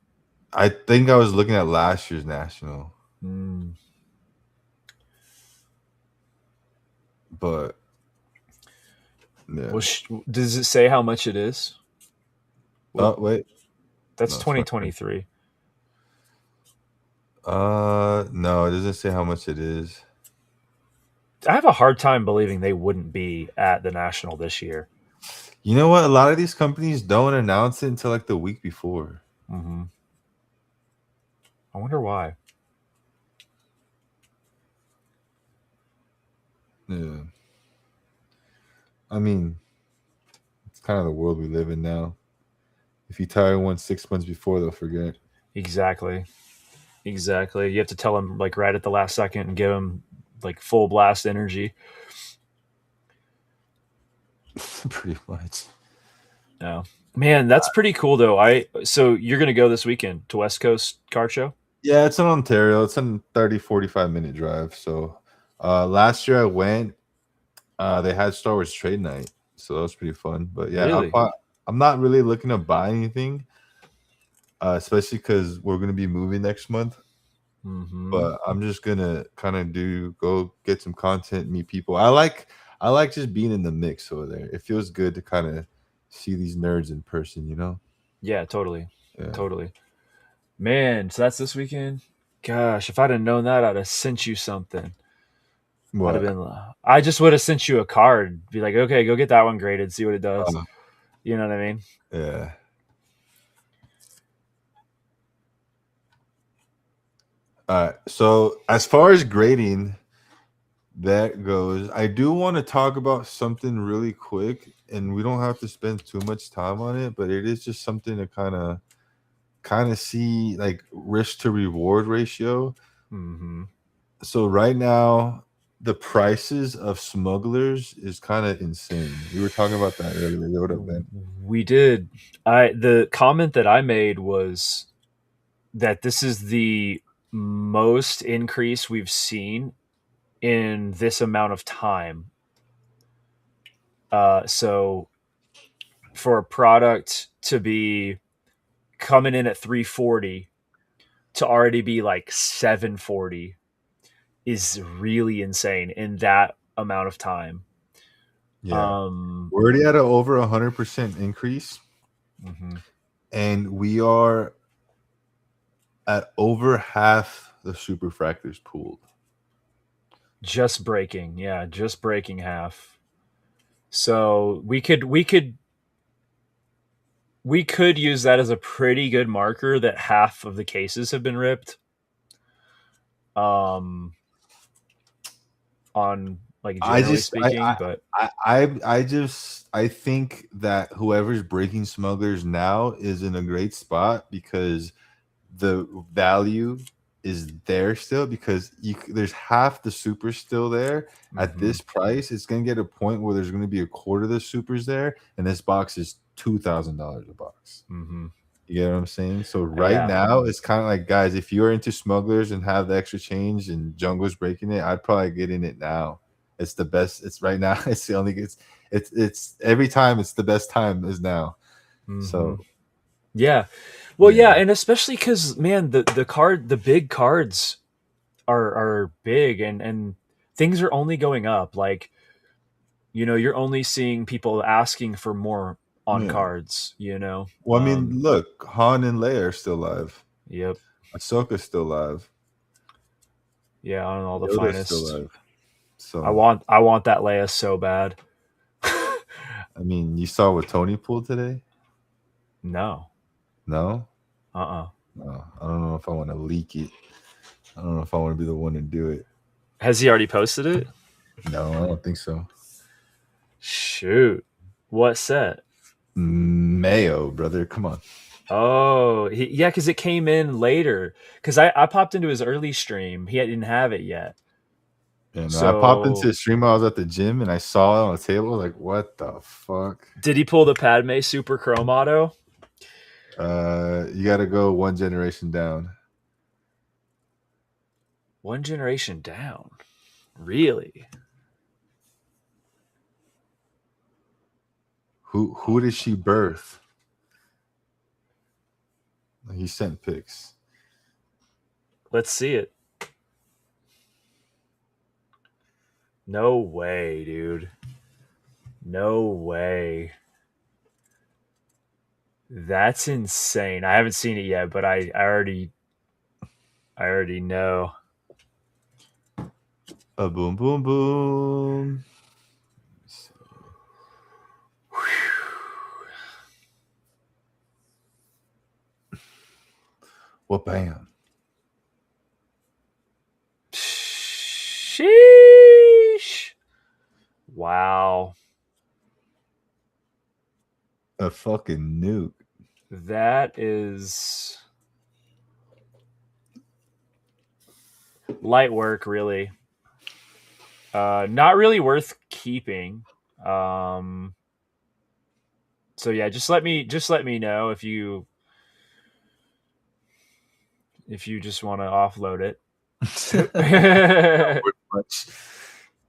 I think I was looking at last year's national, Mm. but yeah. Well, does it say how much it is? What Oh wait, that's no, it's fine. 2023. No, it doesn't say how much it is. I have a hard time believing they wouldn't be at the national this year. You know what? A lot of these companies don't announce it until like the week before. Hmm. I wonder why. Yeah. I mean, it's kind of the world we live in now. If you tell everyone 6 months before, they'll forget. Exactly. Exactly. You have to tell them like right at the last second and give them like full blast energy. Pretty much. No. Man, that's pretty cool though. So you're gonna go this weekend to West Coast Car Show? Yeah, it's in Ontario. It's a 30, 45-minute drive. So last year I went, they had Star Wars Trade Night. So that was pretty fun. But yeah, Really? I'm not really looking to buy anything, especially because we're going to be moving next month. Mm-hmm. But I'm just gonna kind of go get some content, meet people. I like just being in the mix over there. It feels good to kind of see these nerds in person, you know? Yeah, totally. Yeah. Totally. Man, so that's this weekend? Gosh, if I'd have known that, I'd have sent you something. I'd have What? been I just would have sent you a card. Be like, okay, go get that one graded, see what it does. Uh, You know what I mean? yeah. So as far as grading that goes, I do want to talk about something really quick, and we don't have to spend too much time on it, but it is just something to kind of see like risk to reward ratio. Mm-hmm. So right now, the prices of smugglers is kind of insane. We were talking about that earlier. What up, Ben? We did. The comment that I made was that this is the most increase we've seen in this amount of time. So for a product to be coming in at 340 to already be like 740 is really insane in that amount of time. Yeah, Um, we're already at a over 100% increase, mhm. and we are at over half the superfractors pooled. Just breaking, yeah, just breaking half. So we could use that as a pretty good marker that half of the cases have been ripped. Um, on like I generally just speaking, but I think that whoever's breaking smugglers now is in a great spot because the value is there still because there's half the supers still there at mhm, this price. It's gonna get a point where there's gonna be a quarter of the supers there, and this box is $2,000 a box. mhm. You get what I'm saying? So right Yeah, now, it's kind of like, guys, if you're into smugglers and have the extra change and Jungle's breaking it, I'd probably get in it now. It's the best. It's right now. It's the only. It's every time. It's the best time is now. mhm. So Yeah. Well, yeah, yeah, and especially because man, the big cards. are big, and things are only going up. Like, you're only seeing people asking for more on Yeah. cards. Well, I mean, look, Han and Leia are still alive. Yep. Ahsoka's still alive. Yeah, on all the Yoda's still finest. alive. I So, want I want that Leia so bad. I mean, you saw what Tony pulled today? No. No? Uh-uh. No. I don't know if I want to leak it. I don't know if I want to be the one to do it. Has he already posted it? No, I don't think so. Shoot. What set? Mayo, brother. Come on. Oh, yeah, because it came in later. Because I popped into his early stream. He didn't have it yet. And I popped into So his stream while I was at the gym and I saw it on the table. I was like, what the fuck? did he pull the Padme Super Chrome Auto? You got to go one generation down. One generation down. Really? Who did she birth? He sent pics. Let's see it. No way, dude. No way. That's insane. I haven't seen it yet, but I already know. A boom, boom, boom. Well, bam. Sheesh. Wow. A fucking nuke. That is light work, really. Not really worth keeping. So yeah, just let me know if you just want to offload it. Much.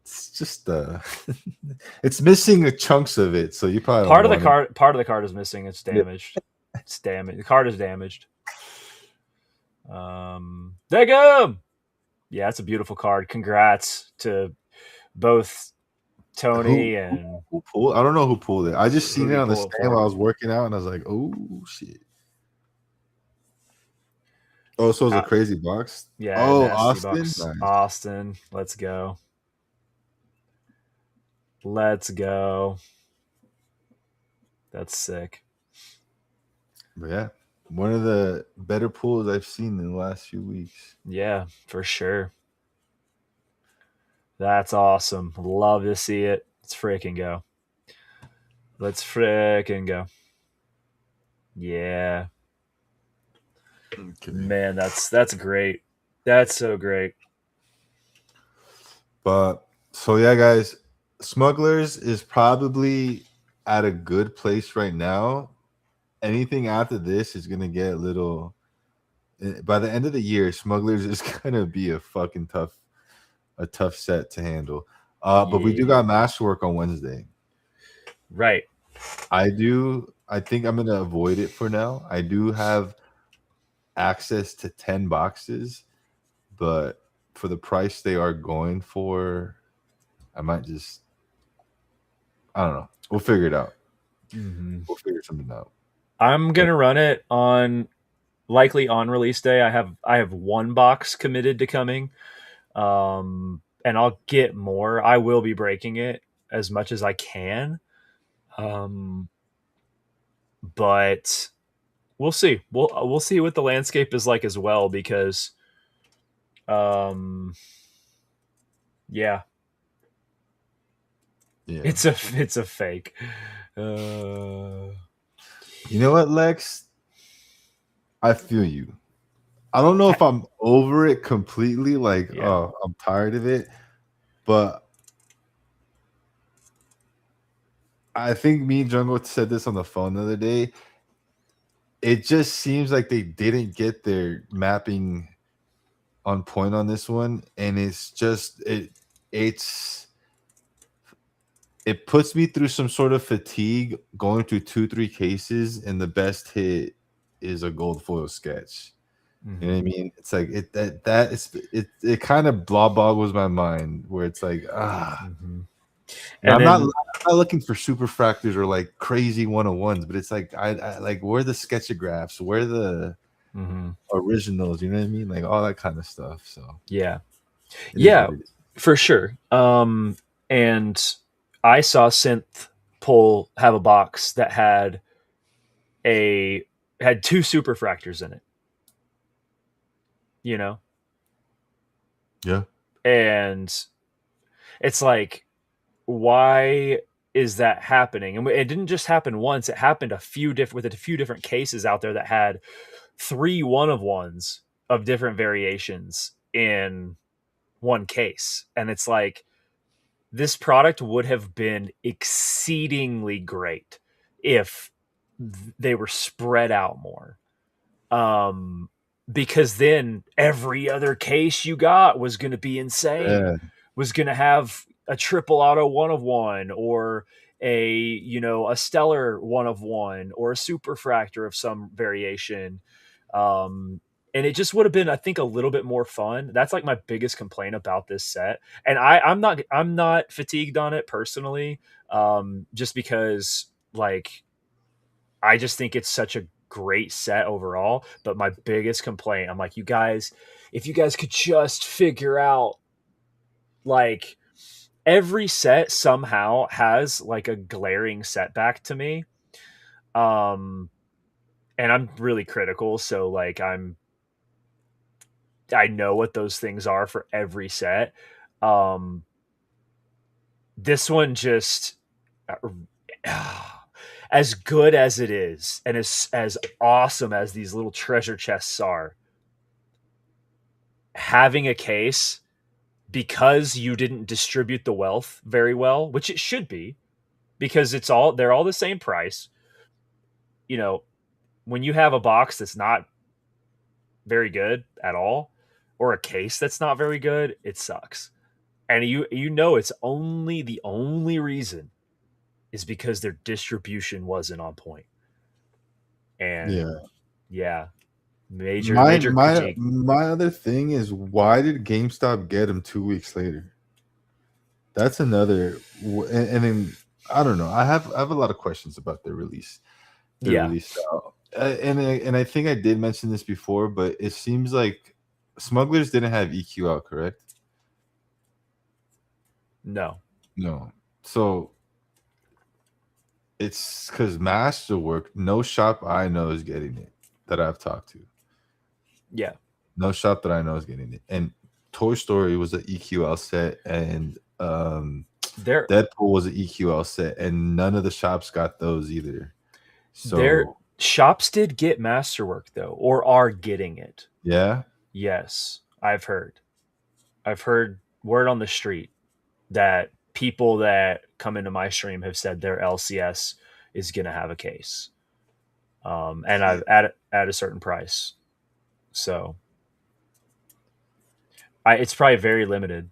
It's just it's missing chunks of it, so you probably part don't of the want card part of the card is missing. It's damaged. It's damaged. The card is damaged. There you go. Yeah, it's a beautiful card. Congrats to both Tony and who pulled. I don't know who pulled it. I just seen it on the pull it stand while I for. was working out, and I was like, "Oh shit!" Oh, so it's a crazy box. Yeah, Oh, nasty Austin. box. Nice. Austin, let's go. Let's go. That's sick. But yeah, one of the better pulls I've seen in the last few weeks. Yeah, for sure. That's awesome. Love to see it. Let's freaking go. Let's freaking go. Yeah. Okay. Man, that's great. That's so great. But so yeah, guys, Smugglers is probably at a good place right now. Anything after this is gonna get a little. By the end of the year, Smugglers is gonna be a fucking tough set to handle. But we do got Masterwork on Wednesday. Right. I think I'm gonna avoid it for now. I do have access to 10 boxes, but for the price they are going for, I might just, I don't know. We'll figure it out. Mm-hmm. We'll figure something out. I'm gonna run it on likely on release day. I have one box committed to coming, and I'll get more. I will be breaking it as much as I can, but we'll see. We'll see what the landscape is like as well, because, yeah, it's a fake. You know what, Lex? I feel you. I don't know if I'm over it completely. Like, oh, I'm tired of it. But I think me and Jungle said this on the phone the other day. It just seems like they didn't get their mapping on point on this one, and it's just it puts me through some sort of fatigue going through 2-3 cases, and the best hit is a gold foil sketch. You know what I Mm-hmm. mean? It's like it kind of blah boggles my mind where it's like Mm-hmm. you know, And I'm then not looking for super fractors or like crazy 101s, but it's like I like where the sketchographs, where the mm-hmm. originals, you know what I mean? Like all that kind of stuff. So Yeah. it is Yeah, what it is. for sure. And I saw Synth Pull have a box that a had two superfractors in it, you know? Yeah. And it's like, why is that happening? And it didn't just happen once, it happened with a few different cases out there that had three one of ones of different variations in one case. And it's like, this product would have been exceedingly great if they were spread out more. Um, because then every other case you got was going to be insane, Yeah. was going to have a triple auto one of one, or a stellar one of one, or a superfractor of some variation. Um, and it just would have been, I think, a little bit more fun. That's like my biggest complaint about this set. And I'm not fatigued on it personally, just because, like, I just think it's such a great set overall. But my biggest complaint, I'm like, you guys, if you guys could just figure out, like, every set somehow has like a glaring setback to me. Um, and I'm really critical, so like I know what those things are for every set. Um, this one just as good as it is, and as awesome as these little treasure chests are, having a case, because you didn't distribute the wealth very well, which it should be, because they're all the same price. You know, when you have a box that's not very good at all, or a case that's not very good, it sucks. And it's only the only reason is because their distribution wasn't on point. And Yeah. yeah, major My major my critique. my other thing is why did GameStop get them 2 weeks later? That's another, and then I don't know. I have a lot of questions about their release. Their Yeah, release style, and I think I did mention this before, but it seems like Smugglers didn't have EQ out, correct? no, No. So it's because Masterwork, no shop I know is getting it that I've talked to. yeah, No shop that I know is getting it. And Toy Story was an EQL set, and their Deadpool was an EQL set, and none of the shops got those either. their So shops did get Masterwork though, or are getting it. yeah, Yes, I've heard word on the street that people that come into my stream have said their LCS is going to have a case, and I've at a certain price. So it's probably very limited.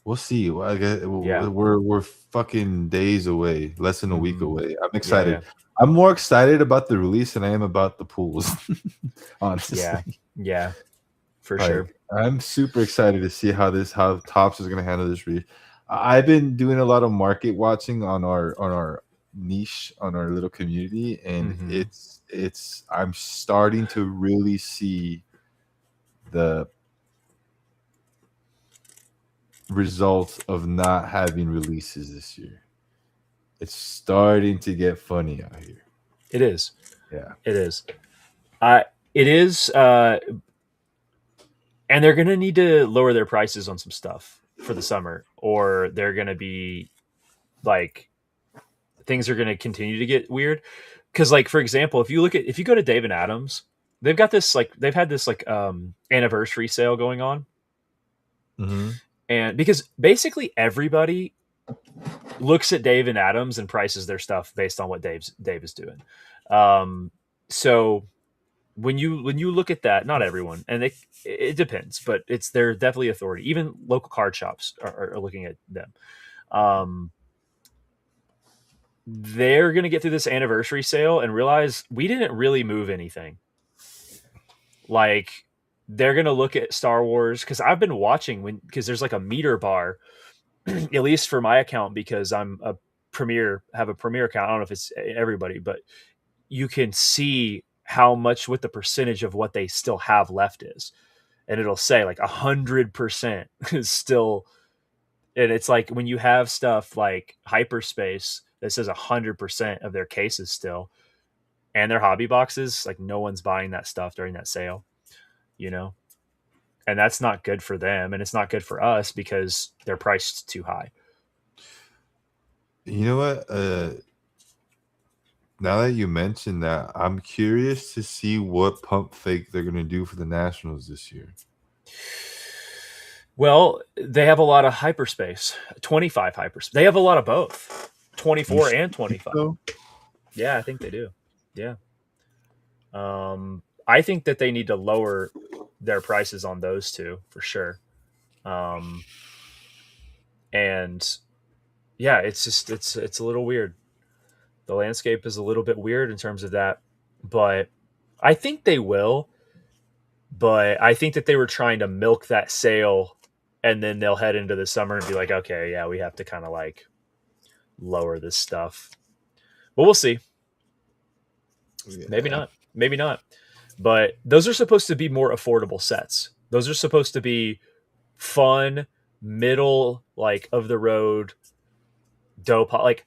we'll see. Well, I guess Yeah. we're fucking days away, less than a week Mm-hmm. away. I'm Yeah. excited. Yeah. I'm more excited about the release than I am about the pools, Yeah. honestly. Yeah. For sure. Like I'm super excited to see how Tops is gonna handle this release. I've been doing a lot of market watching on our niche on our little community, and Mm-hmm. it's I'm starting to really see the results of not having releases this year. It's starting to get funny out here. It is. Yeah. It is. It is. And they're gonna need to lower their prices on some stuff for the summer, or they're gonna be like, things are gonna continue to get weird. Because, like, for example, if you go to Dave and Adams, they've had this like anniversary sale going on, Mm-hmm. and because basically everybody looks at Dave and Adams and prices their stuff based on what Dave is doing. Um, so when you look at that, not everyone, and it depends, but they're definitely authority. Even local card shops are looking at them. Um, they're gonna get through this anniversary sale and realize we didn't really move anything. Like they're gonna look at Star Wars because I've been watching because there's like a meter bar, at least for my account because I'm a have a Premier account. I don't know if it's everybody, but you can see how much what the percentage of what they still have left is, and it'll say like 100% is still. And it's like when you have stuff like hyperspace that says 100% of their cases still, and their hobby boxes, like no one's buying that stuff during that sale, you know, and that's not good for them, and it's not good for us because they're priced too high. You know what? Now that you mentioned that, I'm curious to see what pump fake they're gonna do for the Nationals this year. Well, they have a lot of hyperspace, 25 hyperspace. They have a lot of both, 24 and 25. So? Yeah, I think they do. Yeah. I think that they need to lower their prices on those two for sure. And yeah, it's a little weird. The landscape is a little bit weird in terms of that, but I think they will. But I think that they were trying to milk that sale, and then they'll head into the summer and be like, okay, yeah, we have to kind of like lower this stuff. But we'll see. Yeah. Maybe not. Maybe not. But those are supposed to be more affordable sets. Those are supposed to be fun, middle, like of the road, dope, like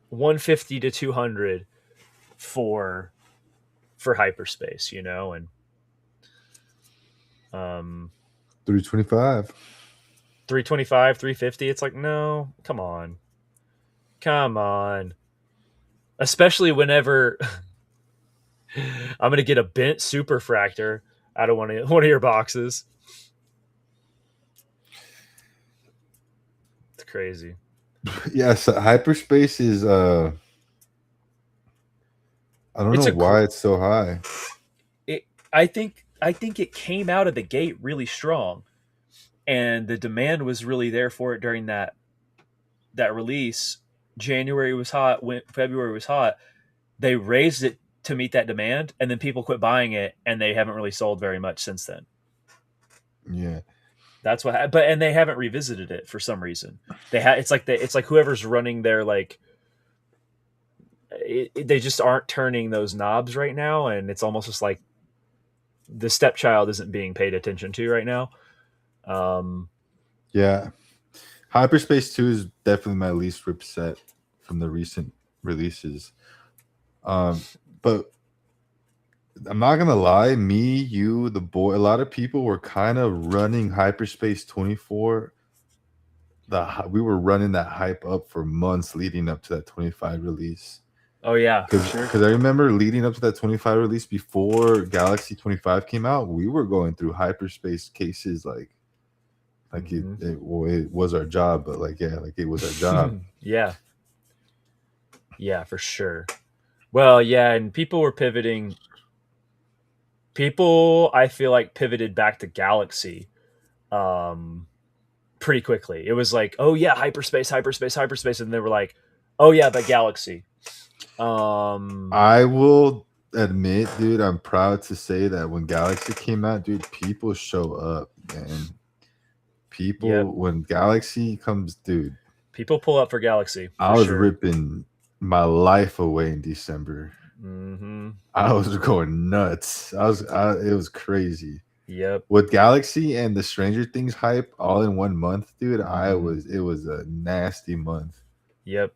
150 to 200 for hyperspace, you know, and 325. 325, 350. It's like, no, come on. Come on. Especially whenever I'm going to get a bent Superfractor out of one of your boxes. It's crazy. Yes, hyperspace is I don't know why it's so high. I think it came out of the gate really strong, and the demand was really there for it during that release. January was hot, February was hot. They raised it to meet that demand, and then people quit buying it, and they haven't really sold very much since then. Yeah, that's what. But and they haven't revisited it for some reason. It's like whoever's running their like. They just aren't turning those knobs right now, and it's almost just like the stepchild isn't being paid attention to right now. Yeah, Hyperspace 2 is definitely my least ripped set from the recent releases. But I'm not gonna lie, me, you, the boy, a lot of people were kind of running Hyperspace 24. We were running that hype up for months leading up to that 25 release. Oh yeah, because I remember leading up to that 25 release before Galaxy 25 came out, we were going through hyperspace cases like it was our job, but like it was our job. yeah, for sure. Well, yeah, and people were pivoting. People, I feel like, pivoted back to Galaxy pretty quickly. It was like, oh yeah, hyperspace, and they were like, oh yeah, but Galaxy. I will admit, dude, I'm proud to say that when Galaxy came out, dude, people show up, man. When Galaxy comes, dude, people pull up for Galaxy. I was ripping my life away in December. Mm-hmm. I was going nuts. It was crazy. Yep. With Galaxy and the Stranger Things hype all in 1 month, dude, it was a nasty month. Yep.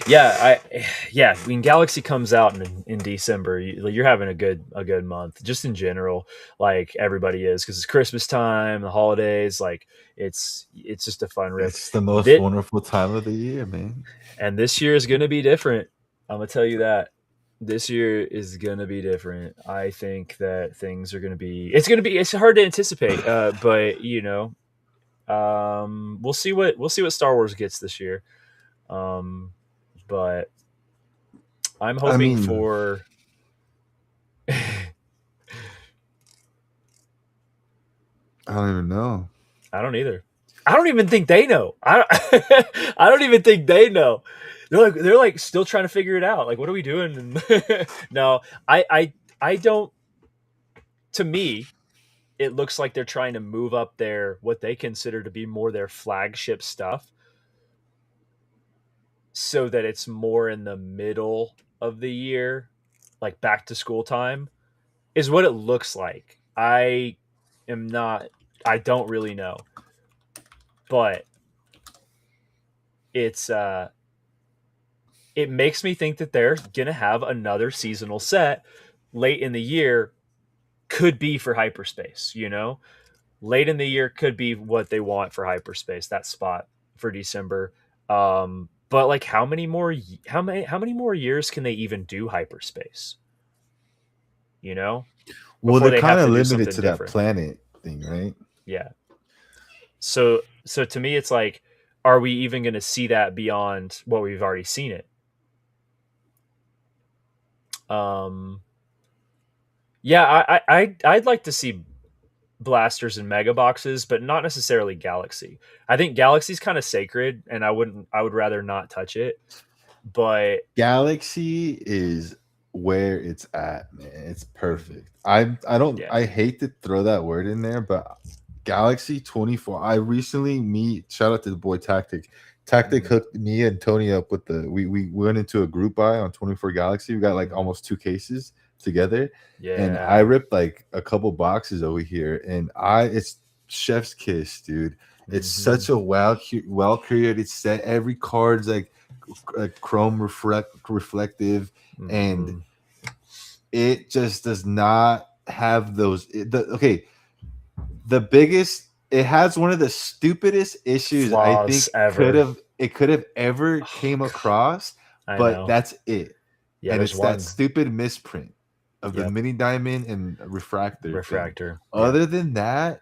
Yeah, when Galaxy comes out in December, you're having a good month just in general. Like everybody is, because it's Christmas time, the holidays. Like it's just a fun rip. It's the most wonderful time of the year, man. And this year is gonna be different. I'm gonna tell you that. This year is gonna be different. I think that things are gonna be. It's hard to anticipate, but you know, we'll see what Star Wars gets this year. But I'm hoping for. I don't even know. I don't either. I don't even think they know. I don't even think they know. They're like still trying to figure it out. Like, what are we doing? No, I don't to me, it looks like they're trying to move up their what they consider to be more their flagship stuff so that it's more in the middle of the year, like back to school time, is what it looks like. Am not I don't really know. But it's it makes me think that they're gonna have another seasonal set late in the year, could be for hyperspace, you know? Late in the year could be what they want for hyperspace, that spot for December. But like how many more years can they even do hyperspace? You know? Well, Before they're they kind have of to do limited something to that different. planet thing, right? Yeah. So to me it's like, are we even gonna see that beyond what we've already seen it? Um yeah, I'd like to see blasters and mega boxes, but not necessarily Galaxy. I think Galaxy's kind of sacred, and I would rather not touch it. But Galaxy is where it's at, man. It's perfect. yeah, I hate to throw that word in there, but Galaxy 24. I recently meet shout out to the boy Tactic. Tactic mm, hooked me and Tony up with we went into a group buy on 24 Galaxy. We got like mm, almost 2 cases together. And I yeah, ripped like a couple boxes over here. And it's chef's kiss, dude. It's mm-hmm, such a well created set. Every card's like chrome reflective, and mm-hmm. it just does not have those okay, the biggest, it has one of the stupidest issues I Flaws think ever. it could have ever Oh came god, across, I but know. that's it. Yeah, And there's it's that one. stupid misprint of the Yep, mini diamond and refractor thing. refractor. Yep. Other than that,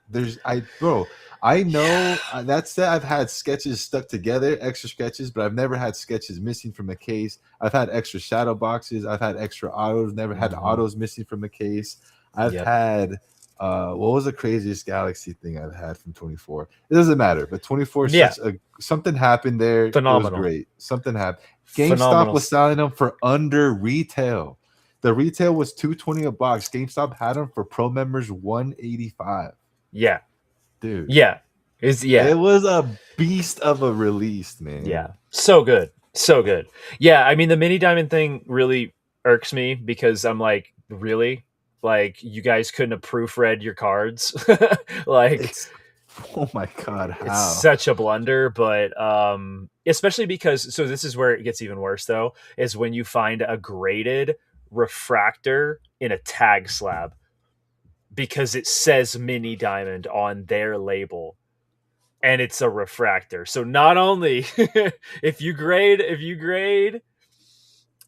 I know that's that I've had sketches stuck together, extra sketches, but I've never had sketches missing from a case. I've had extra shadow boxes. I've had extra autos. Never had the Mm-hmm. autos missing from a case. I've Yep. had what was the craziest Galaxy thing I've had from 24? It doesn't matter, but 24 is Yeah. such a something happened there. It was Phenomenal. great. Something happened. GameStop Phenomenal. was selling them for under retail. The retail was 220 a box. GameStop had them for pro members 185. Yeah. Dude, Yeah. Is it yeah. was a beast of a release, man. Yeah. So good. So good. Yeah, I mean the mini diamond thing really irks me because I'm like, really? Like you guys couldn't have proofread your cards? Like It's oh my god, it's how? such a blunder, but especially because so this is where it gets even worse though, is when you find a graded refractor in a tag slab because it says mini diamond on their label and it's a refractor. So not only if you grade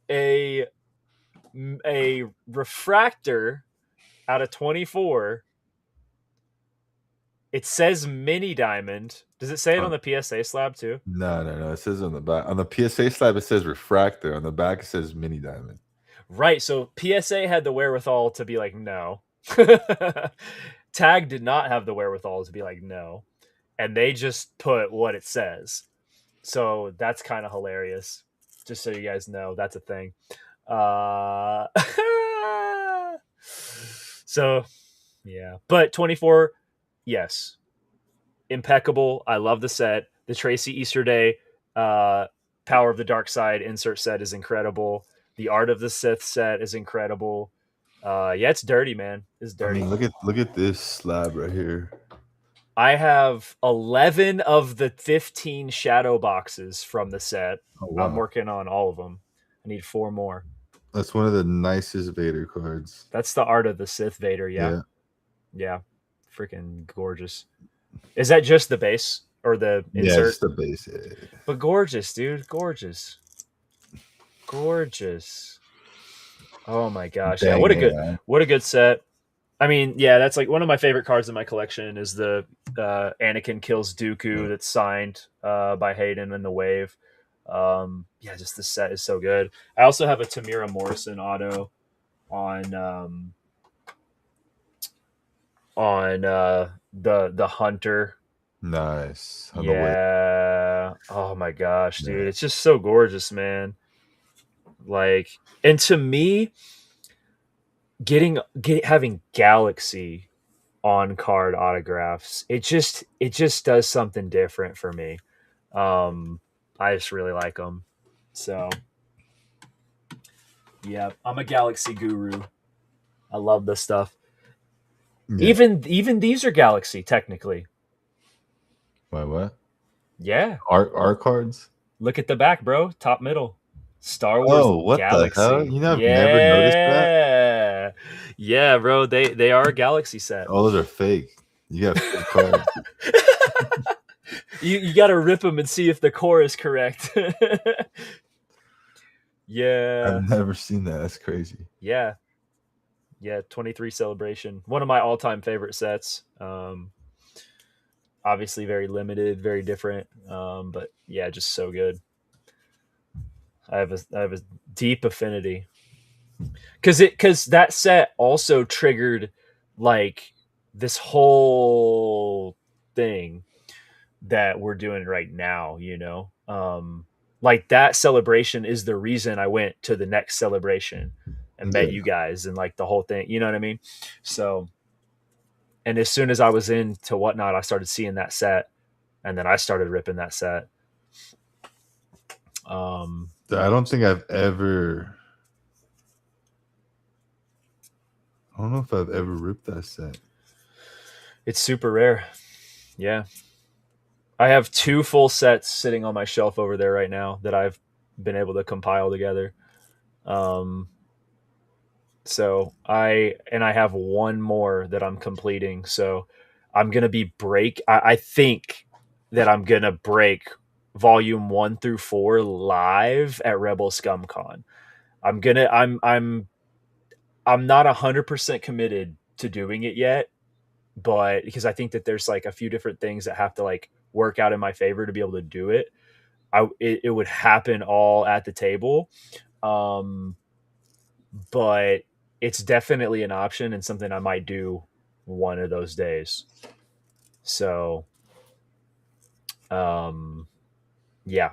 a a refractor out of 24, it says mini diamond. Does it say it on the PSA slab too? No, no, no. It says on the back. On the PSA slab, it says refractor. On the back, it says mini diamond. Right. So PSA had the wherewithal to be like, no. Tag did not have the wherewithal to be like, no. And they just put what it says. So that's kind of hilarious. Just so you guys know, that's a thing. Uh, so yeah, but 24, yes, impeccable. I love the set. The Tracy Easterday uh, Power of the Dark Side insert set is incredible. The Art of the Sith set is incredible. Yeah, it's dirty, man. It's I mean, dirty. look at this slab right here. I have 11 of the 15 shadow boxes from the set. Oh I'm wow, working on all of them. I need 4 more. that's one of the nicest Vader cards. That's the Art of the Sith Vader, yeah. Yeah, Yeah. Freaking gorgeous. Is that just the base or the yeah, insert? just the base. Yeah. But gorgeous, dude. Gorgeous. Gorgeous. Oh my gosh. Yeah, Dang it, man. what a good set. I mean, yeah, that's like one of my favorite cards in my collection is the Anakin kills Dooku that's signed by Hayden in the wave. Yeah, just the set is so good. I also have a Tamira Morrison auto on the Hunter. Nice on the way. Yeah. Oh my gosh, dude. Yeah. It's just so gorgeous, man. Like, and to me, having Galaxy on card autographs, it just does something different for me. Um, I just really like them. So yeah, I'm a Galaxy guru. I love this stuff. Yeah. Even these are Galaxy technically. Wait, what? Yeah, Art cards? look at the back, bro. Top middle. Star Wars Oh, what the hell? Galaxy. You know, I've never noticed that. Yeah. Yeah, bro. They are a Galaxy set. Oh, those are fake. You got fake cards. You got to rip them and see if the core is correct. I've Yeah. never seen that. That's crazy. Yeah. Yeah, 23 celebration. One of my all-time favorite sets. Obviously very limited, very different. But yeah, just so good. I have a deep affinity because that set also triggered like this whole thing that we're doing right now. Like that celebration is the reason I went to the next celebration and met you Yeah. guys and like the whole thing. You know what I mean? So, and as soon as I was into Whatnot, I started seeing that set, and then I started ripping that set. Um, I don't think I've ever. I don't know if I've ever ripped that set. it's super rare. Yeah. I have 2 full sets sitting on my shelf over there right now that I've been able to compile together. Um, I have one more that I'm completing. So I'm gonna be break. I think that I'm gonna break volume 1 through 4 live at Rebel Scum Con. I'm not 100% committed to doing it yet, but because I think that there's like a few different things that have to like work out in my favor to be able to do it. It would happen all at the table. Um, but it's definitely an option and something I might do one of those days. So, um, yeah.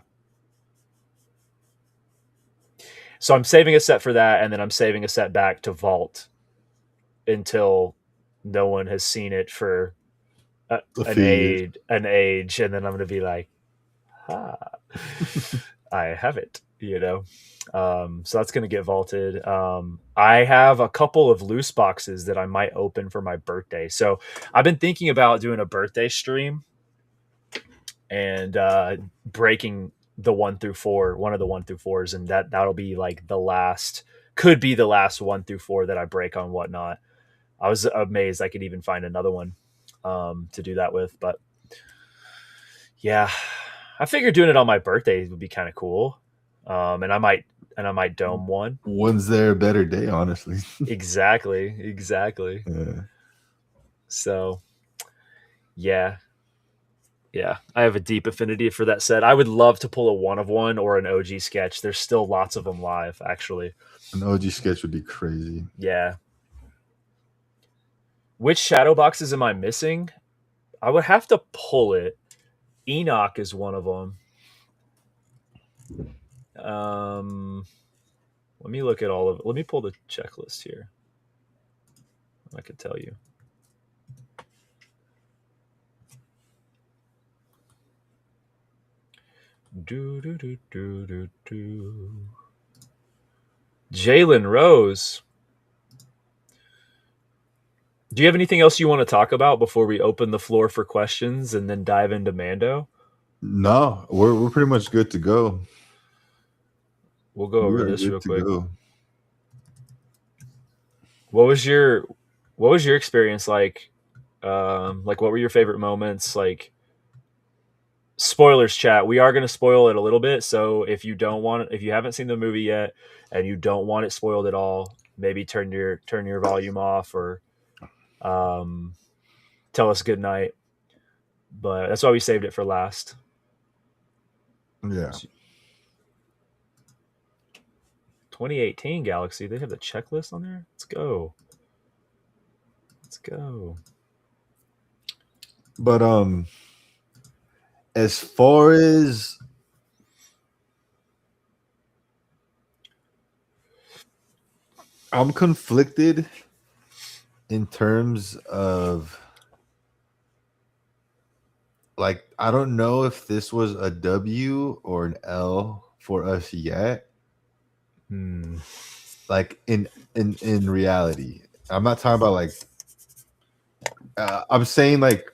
So I'm saving a set for that, and then I'm saving a set back to vault until no one has seen it for A few years. an age, and then I'm gonna be like, ha, I have it. So that's gonna get vaulted. I have a couple of loose boxes that I might open for my birthday. So I've been thinking about doing a birthday stream and breaking the 1 through 4, one of the 1 through 4s, and that'll be like could be the last 1 through 4 that I break on Whatnot. I was amazed I could even find another one to do that with, but yeah, I figured doing it on my birthday would be kind of cool. And I might dome one. When's there a better day, honestly? Exactly. Yeah. So yeah, yeah, I have a deep affinity for that set. I would love to pull a one of one or an OG sketch. There's still lots of them live, actually. An OG sketch would be crazy. Yeah. Which shadow boxes am I missing? I would have to pull it. Enoch is one of them. Let me look at all of it. Let me pull the checklist here. I could tell you. Jalen Rose. Do you have anything else you want to talk about before we open the floor for questions and then dive into Mando? No, we're pretty much good to go. We'll go We over are this good real to quick. go. What was your experience like? Like what were your favorite moments? Like spoilers chat. We are going to spoil it a little bit, so if you haven't seen the movie yet and you don't want it spoiled at all, maybe turn your volume off or um, tell us good night. But that's why we saved it for last. Yeah. 2018 Galaxy. They have the checklist on there. Let's go. But as far as I'm conflicted in terms of like I don't know if this was a W or an L for us yet. Hmm. Like in reality, I'm not talking about like I'm saying like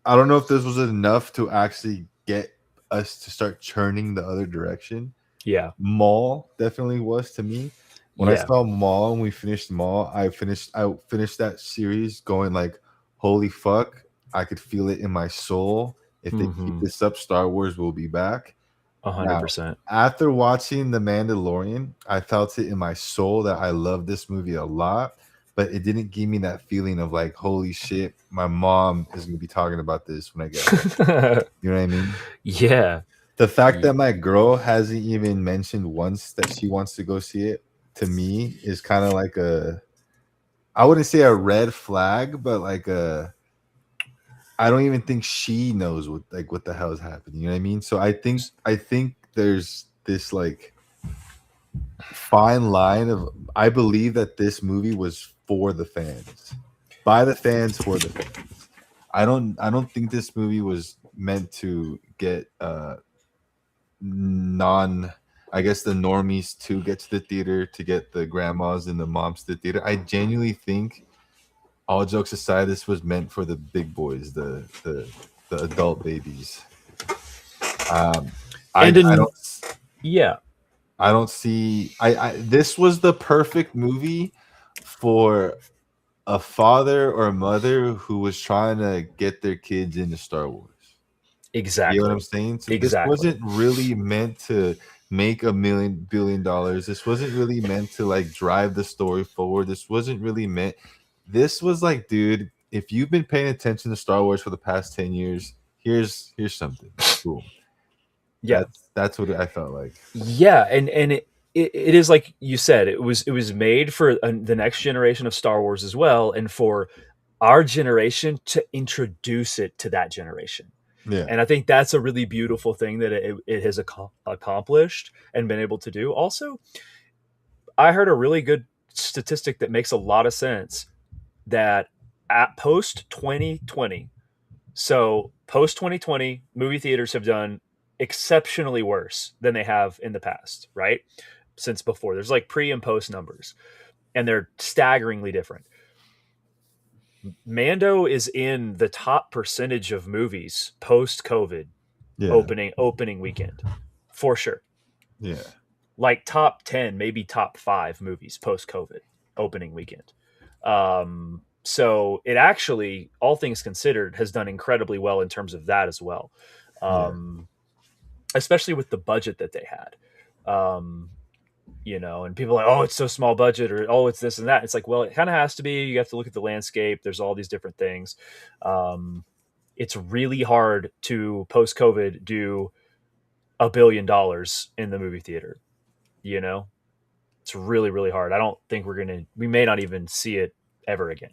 I don't know if this was enough to actually get us to start churning the other direction. Yeah. Mall definitely was to me. When I Yeah. saw Mall and we finished Mall, I finished that series going like, holy fuck, I could feel it in my soul. If they keep Mm-hmm. this up, Star Wars will be back. A hundred Now, percent. after watching The Mandalorian, I felt it in my soul that I love this movie a lot, but it didn't give me that feeling of like, holy shit, my mom is gonna be talking about this when I get home. You know what I mean? Yeah. The fact Y- that my girl hasn't even mentioned once that she wants to go see it to me is kind of like a I wouldn't say a red flag, but like a I don't even think she knows what the hell is happening. You know what I mean? So I think there's this like fine line of I believe that this movie was for the fans. By the fans for the fans. I don't think this movie was meant to get non I guess the normies to get to the theater to get the grandmas and the moms to the theater. I genuinely think all jokes aside, this was meant for the big boys, the adult babies. Um, I and I in don't Yeah. I don't see I this was the perfect movie for a father or a mother who was trying to get their kids into Star Wars. You know what I'm Exactly. saying? So this Exactly. wasn't really meant to make $1 billion. This wasn't really meant to like drive the story forward. This wasn't really meant. This was like, dude, if you've been paying attention to Star Wars for the past 10 years, here's something. Boom. Yeah. That's what I felt like. Yeah, and it is like you said, it was made for the next generation of Star Wars as well, and for our generation to introduce it to that generation. Yeah. And I think that's a really beautiful thing that it has accomplished and been able to do. Also, I heard a really good statistic that makes a lot of sense, that at post 2020, so post 2020, movie theaters have done exceptionally worse than they have in the past, right? Since before. There's like pre and post numbers, and they're staggeringly different. Mando is in the top percentage of movies post COVID Yeah. opening weekend, for sure. Yeah. Like top 10, maybe top 5 movies post COVID opening weekend. So it actually, all things considered, has done incredibly well in terms of that as well. Yeah. Um, Especially with the budget that they had. Um, and people are like, oh, it's so small budget, or oh, it's this and that. It's like, well, it kind of has to be. You have to look at the landscape. There's all these different things. Um, it's really hard to post COVID do $1 billion in the movie theater. You know, it's really, really hard. I don't think we may not even see it ever again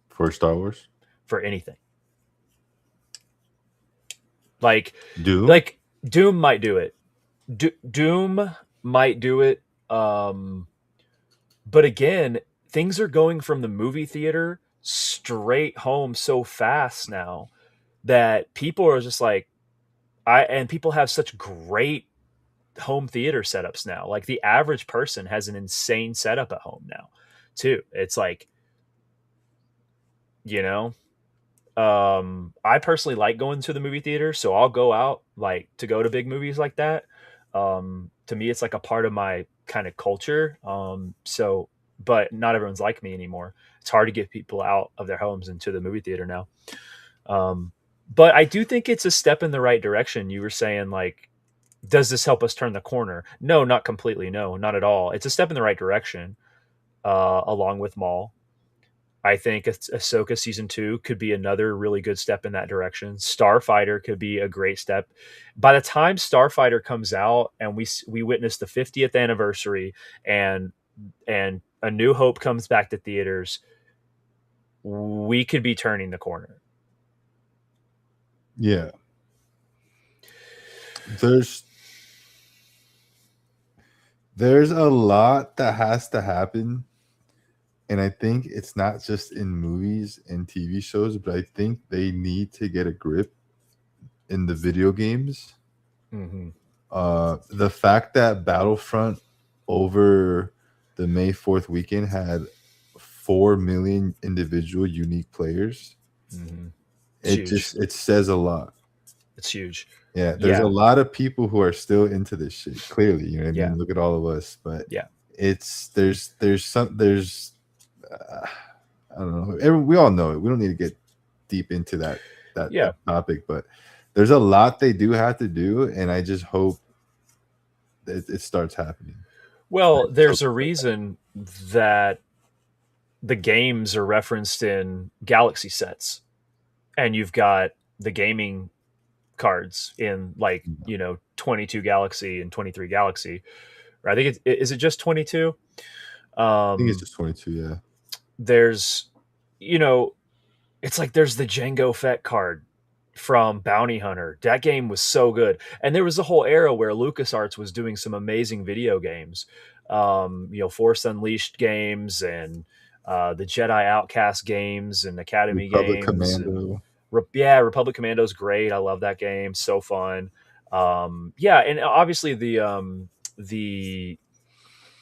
For Star Wars. for anything. Like, Doom? like Doom might do it. Doom might do it. But again, things are going from the movie theater straight home so fast now that people are just like, and people have such great home theater setups now. Like the average person has an insane setup at home now, too. It's like, you know, I personally like going to the movie theater, so I'll go out like to go to big movies like that. To me, it's like a part of my kind of culture. But not everyone's like me anymore. It's hard to get people out of their homes into the movie theater now. Um, but I do think it's a step in the right direction. You were saying like, does this help us turn the corner? No, not completely. No, not at all. It's a step in the right direction. Along with Maul, I think Ahsoka season 2 could be another really good step in that direction. Starfighter could be a great step. By the time Starfighter comes out and we witness the 50th anniversary, and A New Hope comes back to theaters, we could be turning the corner. Yeah. There's There's a lot that has to happen, and I think it's not just in movies and TV shows, but I think they need to get a grip in the video games. Mm-hmm. The fact that Battlefront over the May 4th weekend had 4 million individual unique players, Mm-hmm. It's it huge. just it says a lot. It's huge. Yeah, there's a Yeah. lot of people who are still into this shit. Clearly, you know what I Yeah. mean. Look at all of us, but Yeah. it's there's uh, I don't know. We all know it. We don't need to get deep into that Yeah. topic, but there's a lot they do have to do, and I just hope that it starts happening. Well, So, there's a reason that the games are referenced in Galaxy sets, and you've got the gaming cards in like, 22 Galaxy and 23 Galaxy. Or I think is it just 22? I think it's Um, just 22. Yeah, there's, you know, it's like there's the Jango Fett card from Bounty Hunter. That game was so good. And there was a whole era where LucasArts was doing some amazing video games. Force Unleashed games and the Jedi Outcast games and Academy Republic games and Commando. Republic Commando's great. I love that game. So fun. Yeah, and obviously the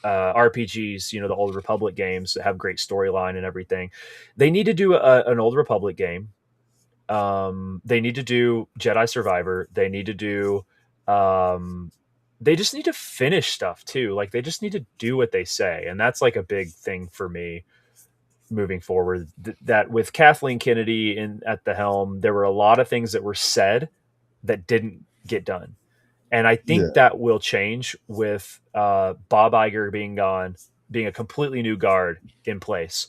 RPGs, the Old Republic games that have great storyline and everything. They need to do an Old Republic game. They need to do Jedi Survivor. They need to do. They just need to finish stuff too. Like they just need to do what they say, and that's like a big thing for me moving forward. That with Kathleen Kennedy in at the helm, there were a lot of things that were said that didn't get done. And I think Yeah, that will change with Bob Iger being gone, being a completely new guard in place.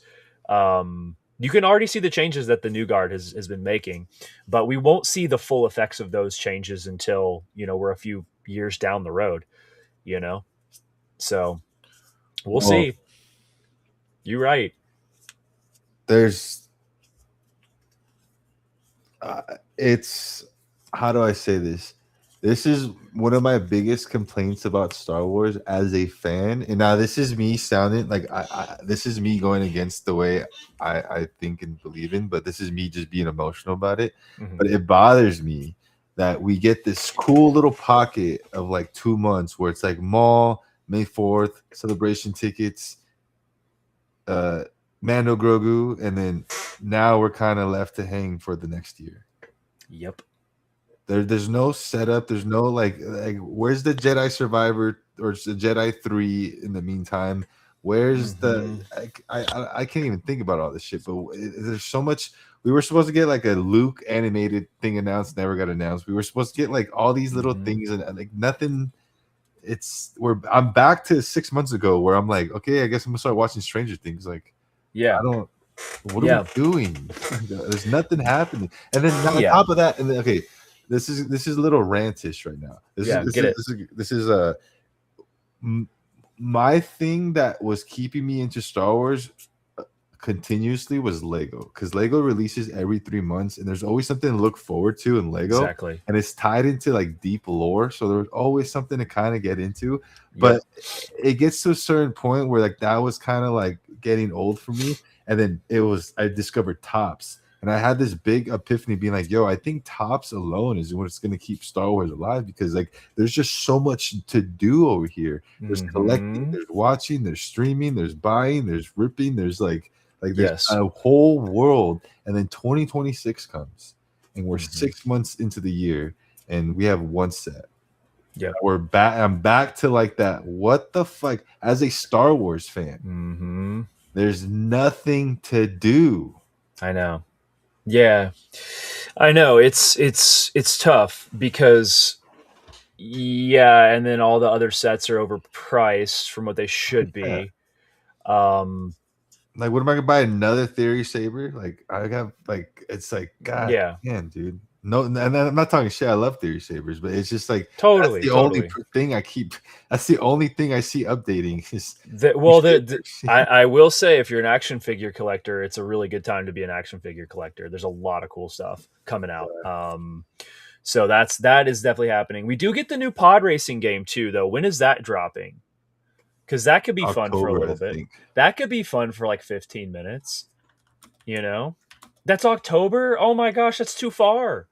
You can already see the changes that the new guard has been making, but we won't see the full effects of those changes until we're a few years down the road. You know, so we'll well, see. You're right. there's it's how do I say this? This is one of my biggest complaints about Star Wars as a fan. And now this is me sounding like this is me going against the way I think and believe in, but this is me just being emotional about it. Mm-hmm. But it bothers me that we get this cool little pocket of like 2 months where it's like mall, May 4th, celebration tickets, uh Mando Grogu, and then now we're kind of left to hang for the next year. Yep. There's no setup. There's no like where's the Jedi Survivor or the Jedi 3 in the meantime? Where's Mm-hmm. the I can't even think about all this shit. But there's so much. We were supposed to get like a Luke animated thing announced, never got announced. We were supposed to get like all these little Mm-hmm. things and like nothing. I'm back to 6 months ago where I'm like, okay, I guess I'm gonna start watching Stranger Things. Like I Yeah. don't. What are we Yeah. doing? There's nothing happening. And then on Yeah. top of that, and then okay, this is a little rantish right now. This is Yeah. this Get is it. this is this is a my thing that was keeping me into Star Wars continuously was Lego, because Lego releases every 3 months, and there's always something to look forward to in Lego, Exactly. and it's tied into like deep lore, so there's always something to kind of get into. Yep. But it gets to a certain point where like that was kind of like getting old for me, and then I discovered Tops. And I had this big epiphany being like, yo, I think Tops alone is what's going to keep Star Wars alive, because like there's just so much to do over here. There's collecting, Mm-hmm. there's watching, there's streaming, there's buying, there's ripping, there's like there's Yes. a whole world. And then 2026 comes, and we're Mm-hmm. 6 months into the year, and we have one set. Yep. We're back. I'm back to like that. What the fuck? As a Star Wars fan, Mm-hmm. there's nothing to do. I know. Yeah, I know. It's tough because and then all the other sets are overpriced from what they should Yeah. be. Um, Like, what am I gonna buy another Theory Saber? Like, I got like, it's like, God yeah, damn, dude. No, and I'm not talking shit. I love Theory Sabers, but it's just like that's totally, the only totally. thing I keep. That's the only thing I see updating is Well, Sabers. I will say if you're an action figure collector, it's a really good time to be an action figure collector. There's a lot of cool stuff coming out. So that is definitely happening. We do get the new pod racing game too, though. When is that dropping? because that could be fun for a October, I little bit. think. That could be fun for like 15 minutes. You know, that's October. Oh my gosh, that's too far.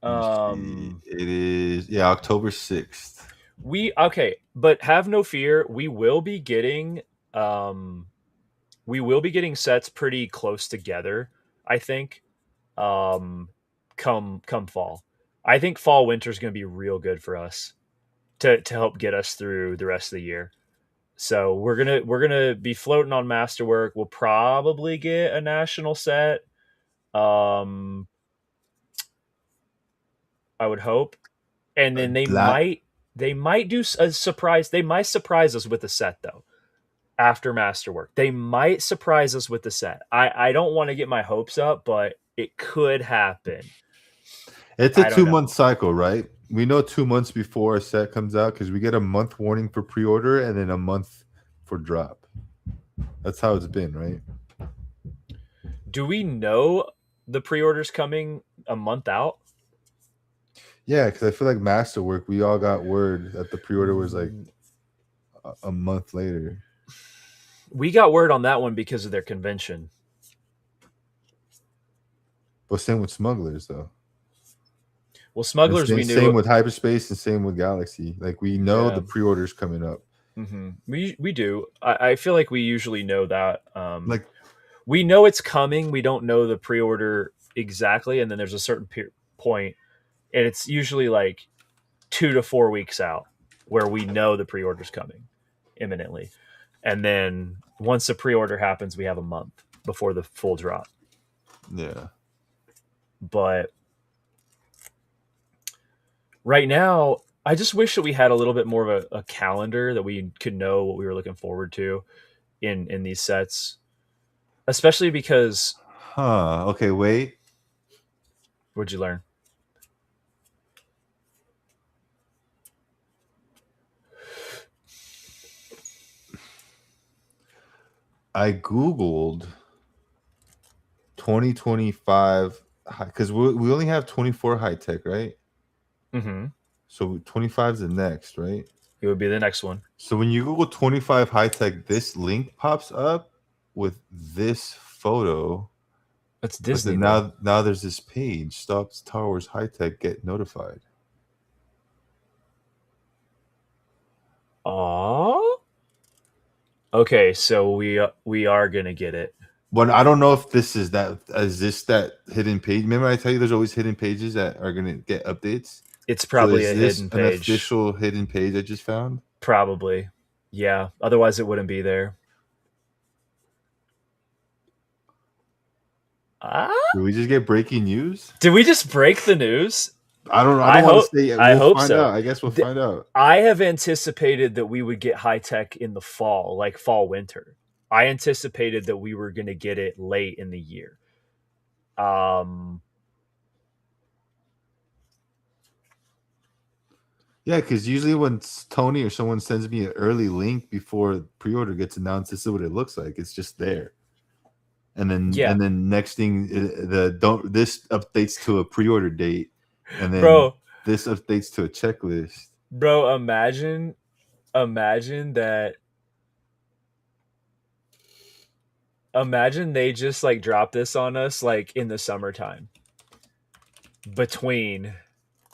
Let me see. Um, It is October 6th. we okay, but have no fear. Um, we will be getting sets pretty close together. I think. Um, come fall. I think fall winter is going to be real good for us to help get us through the rest of the year. So we're gonna be floating on Masterwork. We'll probably get a national set. Um, I would hope, and then Black. they might do a surprise. They might surprise us with a set though after Masterwork. They might surprise us with the set. I don't want to get my hopes up, but it could happen. It's a I don't 2 month know. cycle, right? We know 2 months before a set comes out because we get a month warning for pre-order and then a month for drop. That's how it's been, right? Do we know the pre-orders coming a month out? Yeah, because I feel like Masterwork, we all got word that the pre-order was like a month later. We got word on that one because of their convention. But same with Smugglers, though. Well, And Smugglers we same knew. with Hyperspace and same with Galaxy. Like we know the Yeah, pre-orders coming up. we do. I feel like we usually know that. Like We know it's coming. We don't know the pre-order exactly, and then there's a certain point, and it's usually like 2 to 4 weeks out where we know the pre-order's coming imminently, and then once the pre-order happens, we have a month before the full drop. yeah. But right now, I just wish that we had a little bit more of a calendar that we could know what we were looking forward to in these sets, especially because Huh. Okay, wait. what'd you learn? I Googled 2025 because we only have 24 high tech, right? Mm-hmm. So 25 is the next, right? It would be the next one. So when you Google 25 high tech, this link pops up with this photo. That's But Disney then though. now there's this page, Stop Star Wars High Tech, get notified. Oh, okay. So we are gonna get it. But I don't know if this is that hidden page. Remember I tell you there's always hidden pages that are gonna get updates. It's So probably is a this hidden an page. official hidden page I just found? Probably. Yeah. Otherwise, it wouldn't be there. Ah, Did we just get breaking news? did we just break the news? I don't know. I I don't want to hope. say yet. I We'll hope find so. out. I guess we'll Th- find out. I have anticipated that we would get high tech in the fall, like fall winter. I anticipated that we were going to get it late in the year. Um, Yeah, because usually when Tony or someone sends me an early link before pre-order gets announced, this is what it looks like. It's just there. yeah, And then next thing the don't this updates to a pre-order date and then bro, this updates to a checklist. bro. Imagine that. Imagine they just like drop this on us like in the summertime between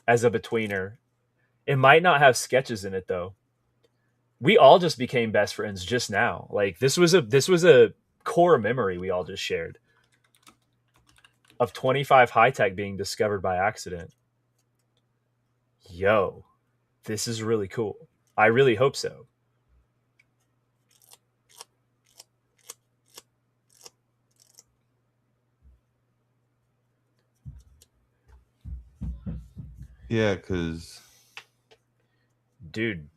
as a betweener. It might not have sketches in it though. We all just became best friends just now. Like this was a core memory we all just shared of 25 high tech being discovered by accident. Yo, this is really cool. I really hope so. Yeah, because Dude,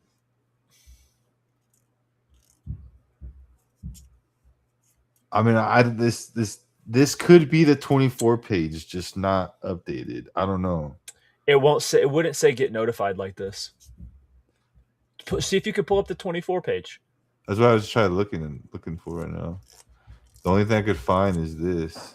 I mean this could be the 24 page, just not updated. I don't know. it wouldn't say get notified like this. See if you could pull up the 24 page. That's what I was trying looking for right now. The only thing I could find is this.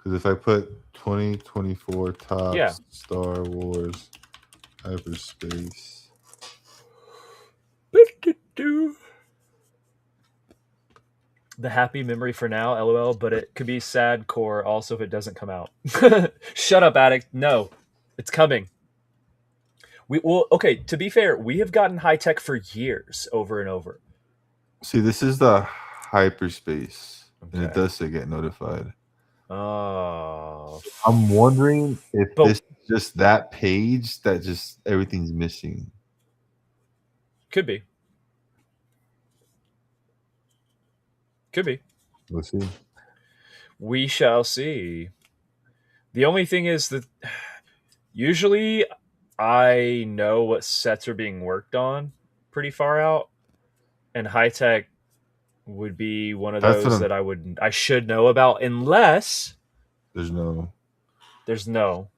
Because if I put 2024 top Yeah. Star Wars hyperspace, The happy memory for now, lol, but it could be sad core also if it doesn't come out. Shut up, addict. No, it's coming. Okay, to be fair, we have gotten high tech for years over and over. see, this is the hyperspace, and it Okay. does say get notified. Oh, I'm wondering if this but is just that page that just everything's missing. could be. Could be. We'll see. We shall see. The only thing is that usually I know what sets are being worked on pretty far out, and high tech would be one of That's what those I'm. that I should know about unless There's no. there's no.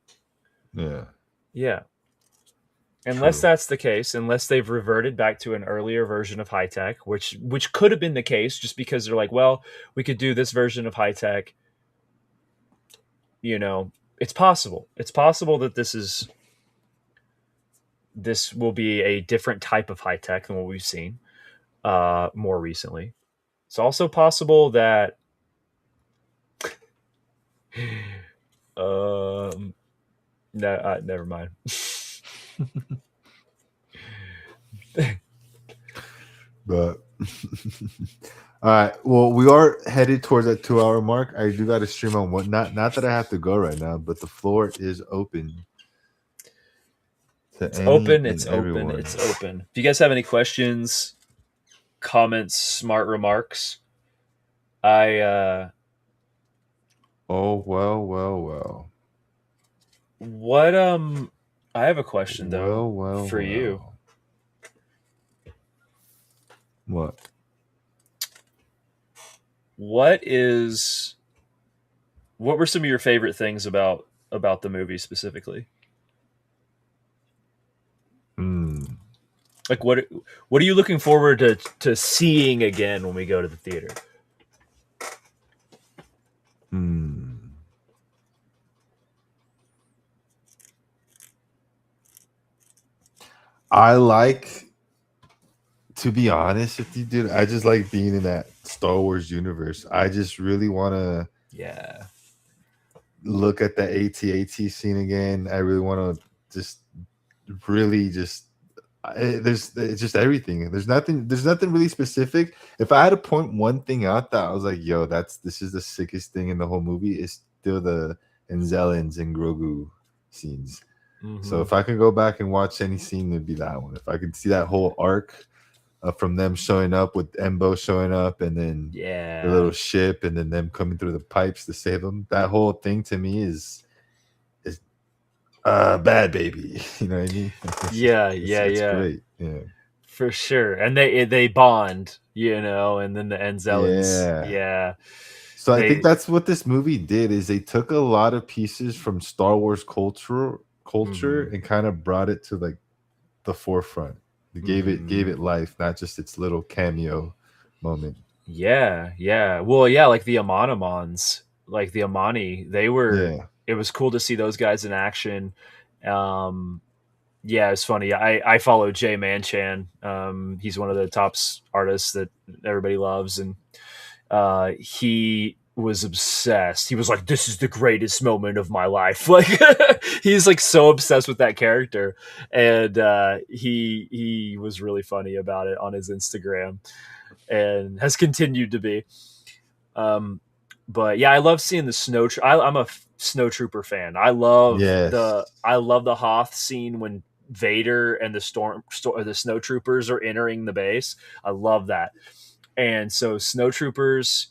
Yeah, Yeah. Unless true. that's the case, unless they've reverted back to an earlier version of high tech, which could have been the case just because they're like, well, we could do this version of high tech, you know, it's possible. It's possible that this will be a different type of high tech than what we've seen more recently. It's also possible that no, never mind. But all right. Well, we are headed towards that 2 hour mark. I do got to stream on what not that I have to go right now, but the floor is open to It's any open. and It's open. everyone. It's open. If you guys have any questions, comments, smart remarks, I Oh well. what I have a question though for you. Well. What? What is what were some of your favorite things about the movie specifically? Hmm. Like what are you looking forward to seeing again when we go to the theater? Hmm. I like, to be honest with you, dude. I just like being in that Star Wars universe. I just really want to Yeah. look at the AT-AT scene again. I really want to just really just there's it's just everything. There's nothing really specific. If I had to point one thing out that I was like, yo, this is the sickest thing in the whole movie, is still the Anzelans and Grogu scenes. So Mm-hmm. if I could go back and watch any scene, it'd be that one. If I could see that whole arc from them showing up with Embo showing up, and then the little Yeah. ship, and then them coming through the pipes to save them. That whole thing to me is bad baby. You know what I mean? Yeah, It's yeah, it's yeah. great. Yeah. For sure. And they bond, you know, and then the Enzellans, Yeah. yeah. So I think They that's what this movie did, is they took a lot of pieces from Star Wars culture mhm. and kind of brought it to like the forefront. They gave Mhm. it life, not just its little cameo moment. Yeah, yeah. Well, yeah, like the Amanamons, like the Amani, they were Yeah. it was cool to see those guys in action. Um yeah, it's funny. I follow Jay Manchan. He's one of the top artists that everybody loves, and he was obsessed. He was like, "This is the greatest moment of my life." Like he's like so obsessed with that character, and he was really funny about it on his Instagram, and has continued to be. Um, but yeah, I love seeing the I'm a snow trooper fan. Yes. I love the Hoth scene when Vader and the snow troopers are entering the base. I love that. And so snow troopers,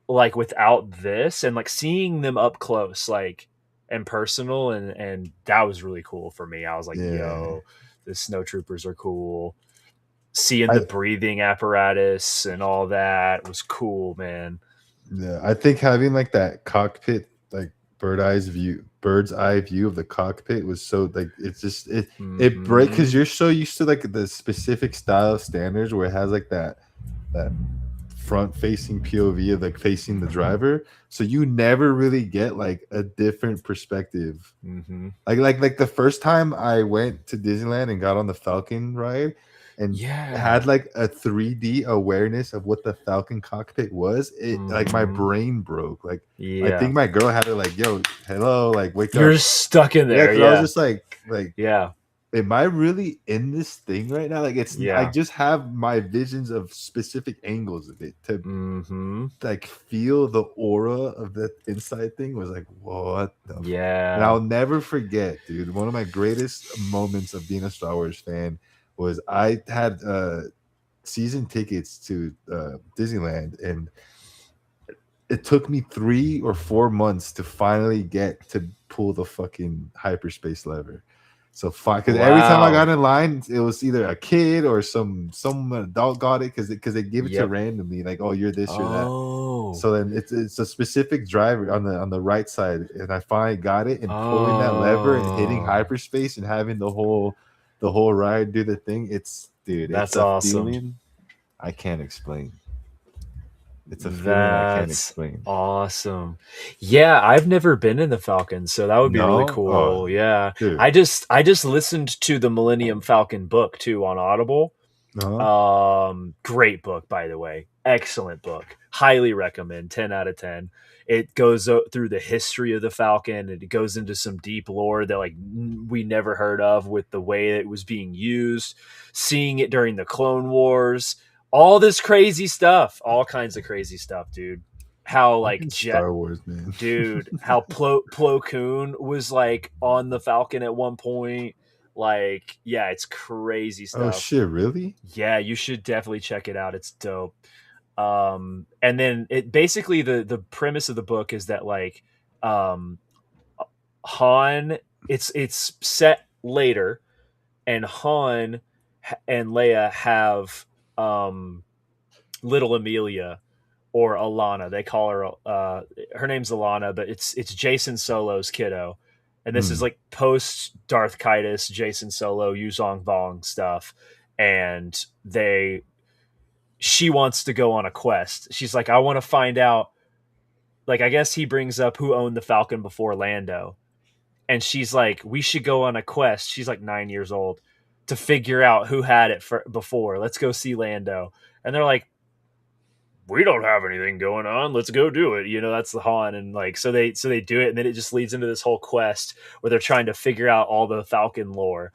like without this and like seeing them up close, like and personal, and that was really cool for me. I was like, Yeah. yo, the snow troopers are cool. Seeing I the breathing apparatus and all that was cool, man. Yeah, I think having like that cockpit, like bird's eye view of the cockpit was so like it's just it break Mm-hmm. because you're so used to like the specific style of standards where it has like that front facing POV of like facing the driver, so you never really get like a different perspective. Mm-hmm. Like the first time I went to Disneyland and got on the Falcon ride and Yeah. had like a 3D awareness of what the Falcon cockpit was, it like my Mm-hmm. brain broke. Like I Yeah. think my girl had to like, yo, hello, like wake up. You're stuck in Yeah, there. because I was Yeah. just like, Yeah. am I really in this thing right now? Like I Yeah. just have my visions of specific angles of it to Mm-hmm. like feel the aura of that inside thing was like, what the and Yeah. I'll never forget, dude. One of my greatest moments of being a Star Wars fan was I had season tickets to Disneyland, and it took me 3 or 4 months to finally get to pull the fucking hyperspace lever. So fine, because every time I got Wow. in line, it was either a kid or some adult got it because they give it to Yep. randomly, like, oh, you're this, you're that. Oh. So then it's a specific driver on the right side, and I finally got it and pulling that lever and hitting Oh. hyperspace and having the whole ride do the thing. It's dude, it's That's a awesome. feeling I can't explain. It's a feeling I can't That's explain. awesome. Yeah, I've never been in the Falcon, so that would be really No, oh, cool. Yeah. dude, I just listened to the Millennium Falcon book too on Audible. uh-huh. Great book, by the way. Excellent book. Highly recommend. 10 out of 10. It goes through the history of the Falcon, and it goes into some deep lore that like we never heard of with the way it was being used, seeing it during the Clone Wars, all this crazy stuff, all kinds of crazy stuff, dude. How like Fucking Star Wars, man. dude, how Plo Koon was like on the Falcon at one point. Like, yeah, it's crazy Oh stuff. shit, really? Yeah, you should definitely check it out. It's dope. And then it basically the premise of the book is that like um Han, it's set later, and Han and Leia have um little Amelia, or Alana. They call her her name's Alana, but it's Jason Solo's kiddo. And this is Hmm. like post Darth Kaitis, Jason Solo, Yuzong Vong stuff. And she wants to go on a quest. She's like, I want to find out. Like, I guess he brings up who owned the Falcon before Lando. And she's like, we should go on a quest. She's like 9 years old, to figure out who had it before. Let's go see Lando. And they're like, we don't have anything going on. Let's go do it. You know, that's the Han. And like, so they do it. And then it just leads into this whole quest where they're trying to figure out all the Falcon lore.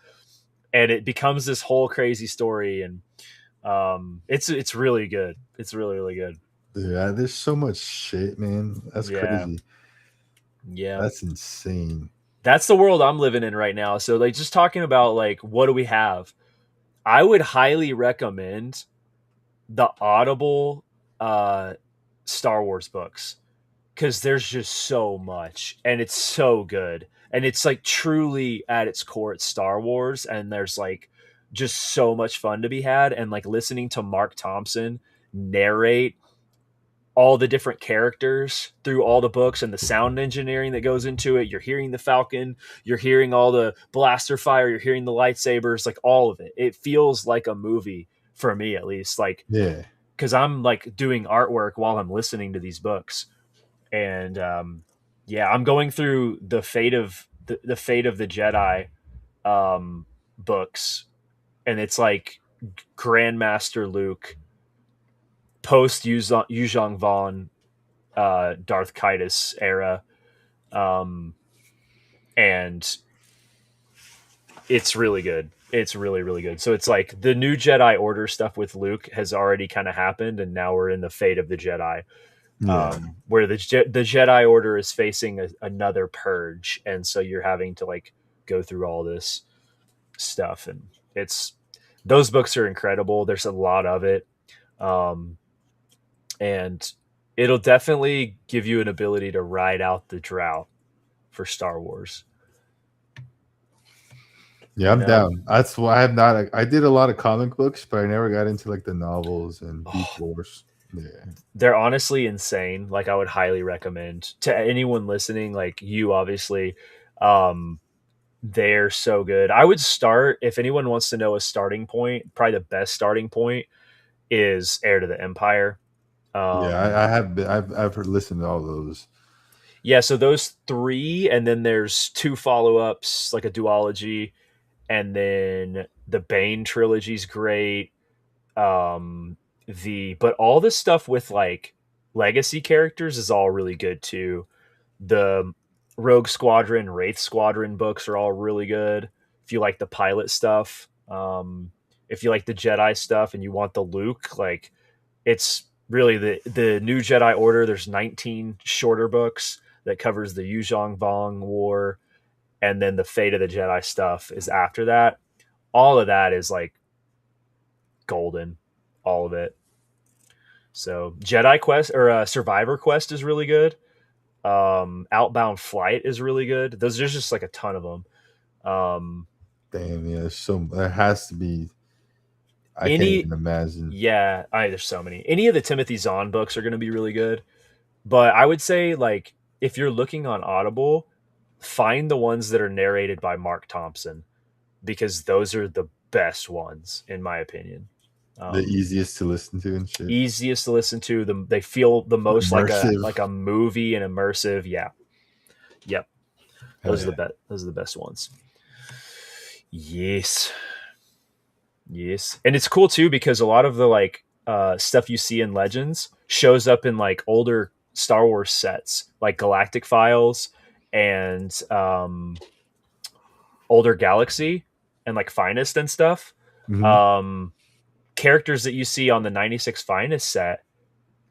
And it becomes this whole crazy story. And it's really good. It's really, really good. Dude, there's so much shit, man. That's Yeah. crazy. Yeah. That's insane. That's the world I'm living in right now. So like, just talking about like, what do we have? I would highly recommend the Audible uh Star Wars books, because there's just so much, and it's so good, and it's like truly at its core it's Star Wars, and there's like just so much fun to be had. And like listening to Mark Thompson narrate all the different characters through all the books, and the sound engineering that goes into it, you're hearing the Falcon, you're hearing all the blaster fire, you're hearing the lightsabers, like all of it. It feels like a movie, for me at least, like, Yeah. because I'm like doing artwork while I'm listening to these books. And yeah, I'm going through the Fate of the Jedi books, and it's like Grandmaster Luke post Yuzhong Vaughn, Darth Kaitis era, um, and it's really good. It's really, really good. So it's like the new Jedi Order stuff with Luke has already kind of happened, and now we're in the Fate of the Jedi, Yeah. where the Jedi Order is facing another purge, and so you're having to like go through all this stuff, and it's those books are incredible. There's a lot of it, um, and it'll definitely give you an ability to ride out the drought for Star Wars. Yeah, You I'm know, down. That's why I have not. I did a lot of comic books, but I never got into like the novels and Beast oh, Wars. Yeah. they're honestly insane. Like, I would highly recommend to anyone listening, like you, obviously. Um, they're so good. I would start, if anyone wants to know a starting point, probably the best starting point is Heir to the Empire. Yeah, Um, I have been, I've heard listened to all those. yeah, so those three, and then there's two follow ups, like a duology, and then the Bane trilogy's great. But all this stuff with like legacy characters is all really good too. The Rogue Squadron, Wraith Squadron books are all really good. If you like the pilot stuff, if you like the Jedi stuff, and you want the Luke, like it's really the new Jedi Order. There's 19 shorter books that covers the Yuzhong Vong War, and then the Fate of the Jedi stuff is after that. All of that is like golden, all of it. So Jedi Quest or Survivor Quest is really good. Outbound Flight is really good. There's just like a ton of them. Um, Damn, yeah, so there has to be. I can't any even imagine. Yeah, there's so many. Any of the Timothy Zahn books are going to be really good. But I would say like if you're looking on Audible, find the ones that are narrated by Mark Thompson because those are the best ones in my opinion. The Um, easiest to listen to and shit. Easiest to listen to. Them they feel the most Immersive. like a movie and immersive. Yeah, yep. Hell yeah. Those are the best ones. Yes, yes, and it's cool too because a lot of the like stuff you see in Legends shows up in like older Star Wars sets, like Galactic Files and older Galaxy and like Finest and stuff. Mhm. Um, Characters that you see on the 96 Finest set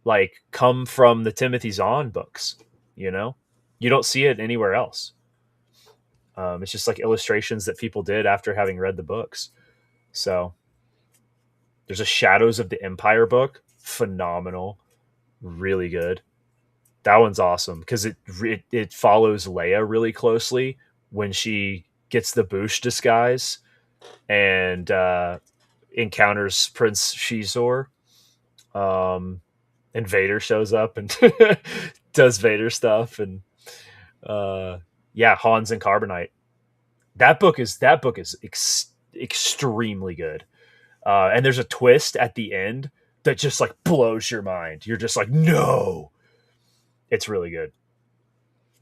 like come from the Timothy Zahn books. You know, you don't see it anywhere else. It's just like illustrations that people did after having read the books. So there's a Shadows of the Empire book, phenomenal, really good. That one's awesome because it follows Leia really closely when she gets the Boosh disguise and encounters Prince Shizor. Um, and Vader shows up and does Vader stuff, and uh, yeah, Hans and Carbonite. That book is extremely good, and there's a twist at the end that just like blows your mind. You're just like, no, it's really good.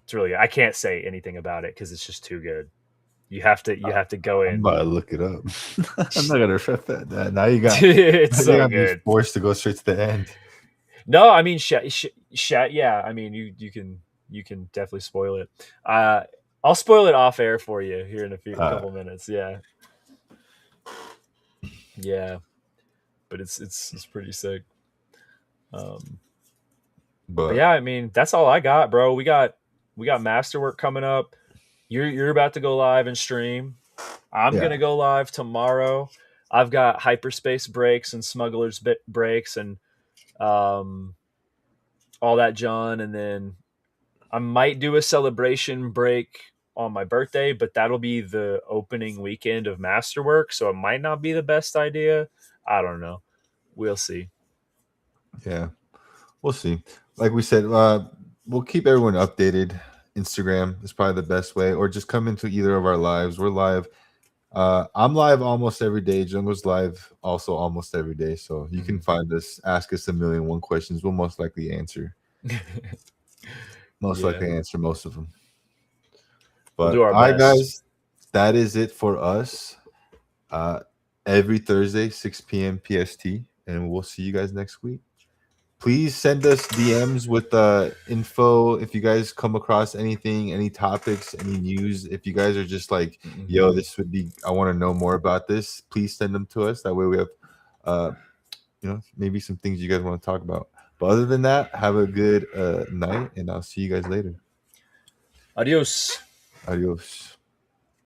It's really good. I can't say anything about it because it's just too good. You have to go I'm in. about to look it up. I'm not gonna reflect that. Now you got It's you so got me good. forced to go straight to the end. No, I mean, yeah. I mean, you can definitely spoil it. Uh, I'll spoil it off air for you here in a Uh, couple minutes. Yeah, yeah, but it's pretty sick. Um, but but yeah, I mean, that's all I got, bro. We got masterwork coming up. You're about to go live and stream. I'm yeah, gonna go live tomorrow. I've got hyperspace breaks and smugglers breaks and um, all that John, and then I might do a celebration break on my birthday, but that'll be the opening weekend of Masterwork, so it might not be the best idea. I don't know. We'll see. yeah. We'll see. Like we said, we'll keep everyone updated. Instagram is probably the best way, or just come into either of our lives. We're live. I'm live almost every day. Jungle's live also almost every day. So you can Mhm. find us, ask us a million one questions. We'll most likely answer. Most Yeah, likely answer most of them. we'll do But our all right, best. guys, that is it for us. Uh, every Thursday, 6 p.m. PST, and we'll see you guys next week. Please send us DMs with info if you guys come across anything, any topics, any news. If you guys are just like, yo, Mhm. this would be, I want to know more about this. Please send them to us. That way we have, uh, maybe some things you guys want to talk about. But other than that, have a good night, and I'll see you guys later. Adios. Adios.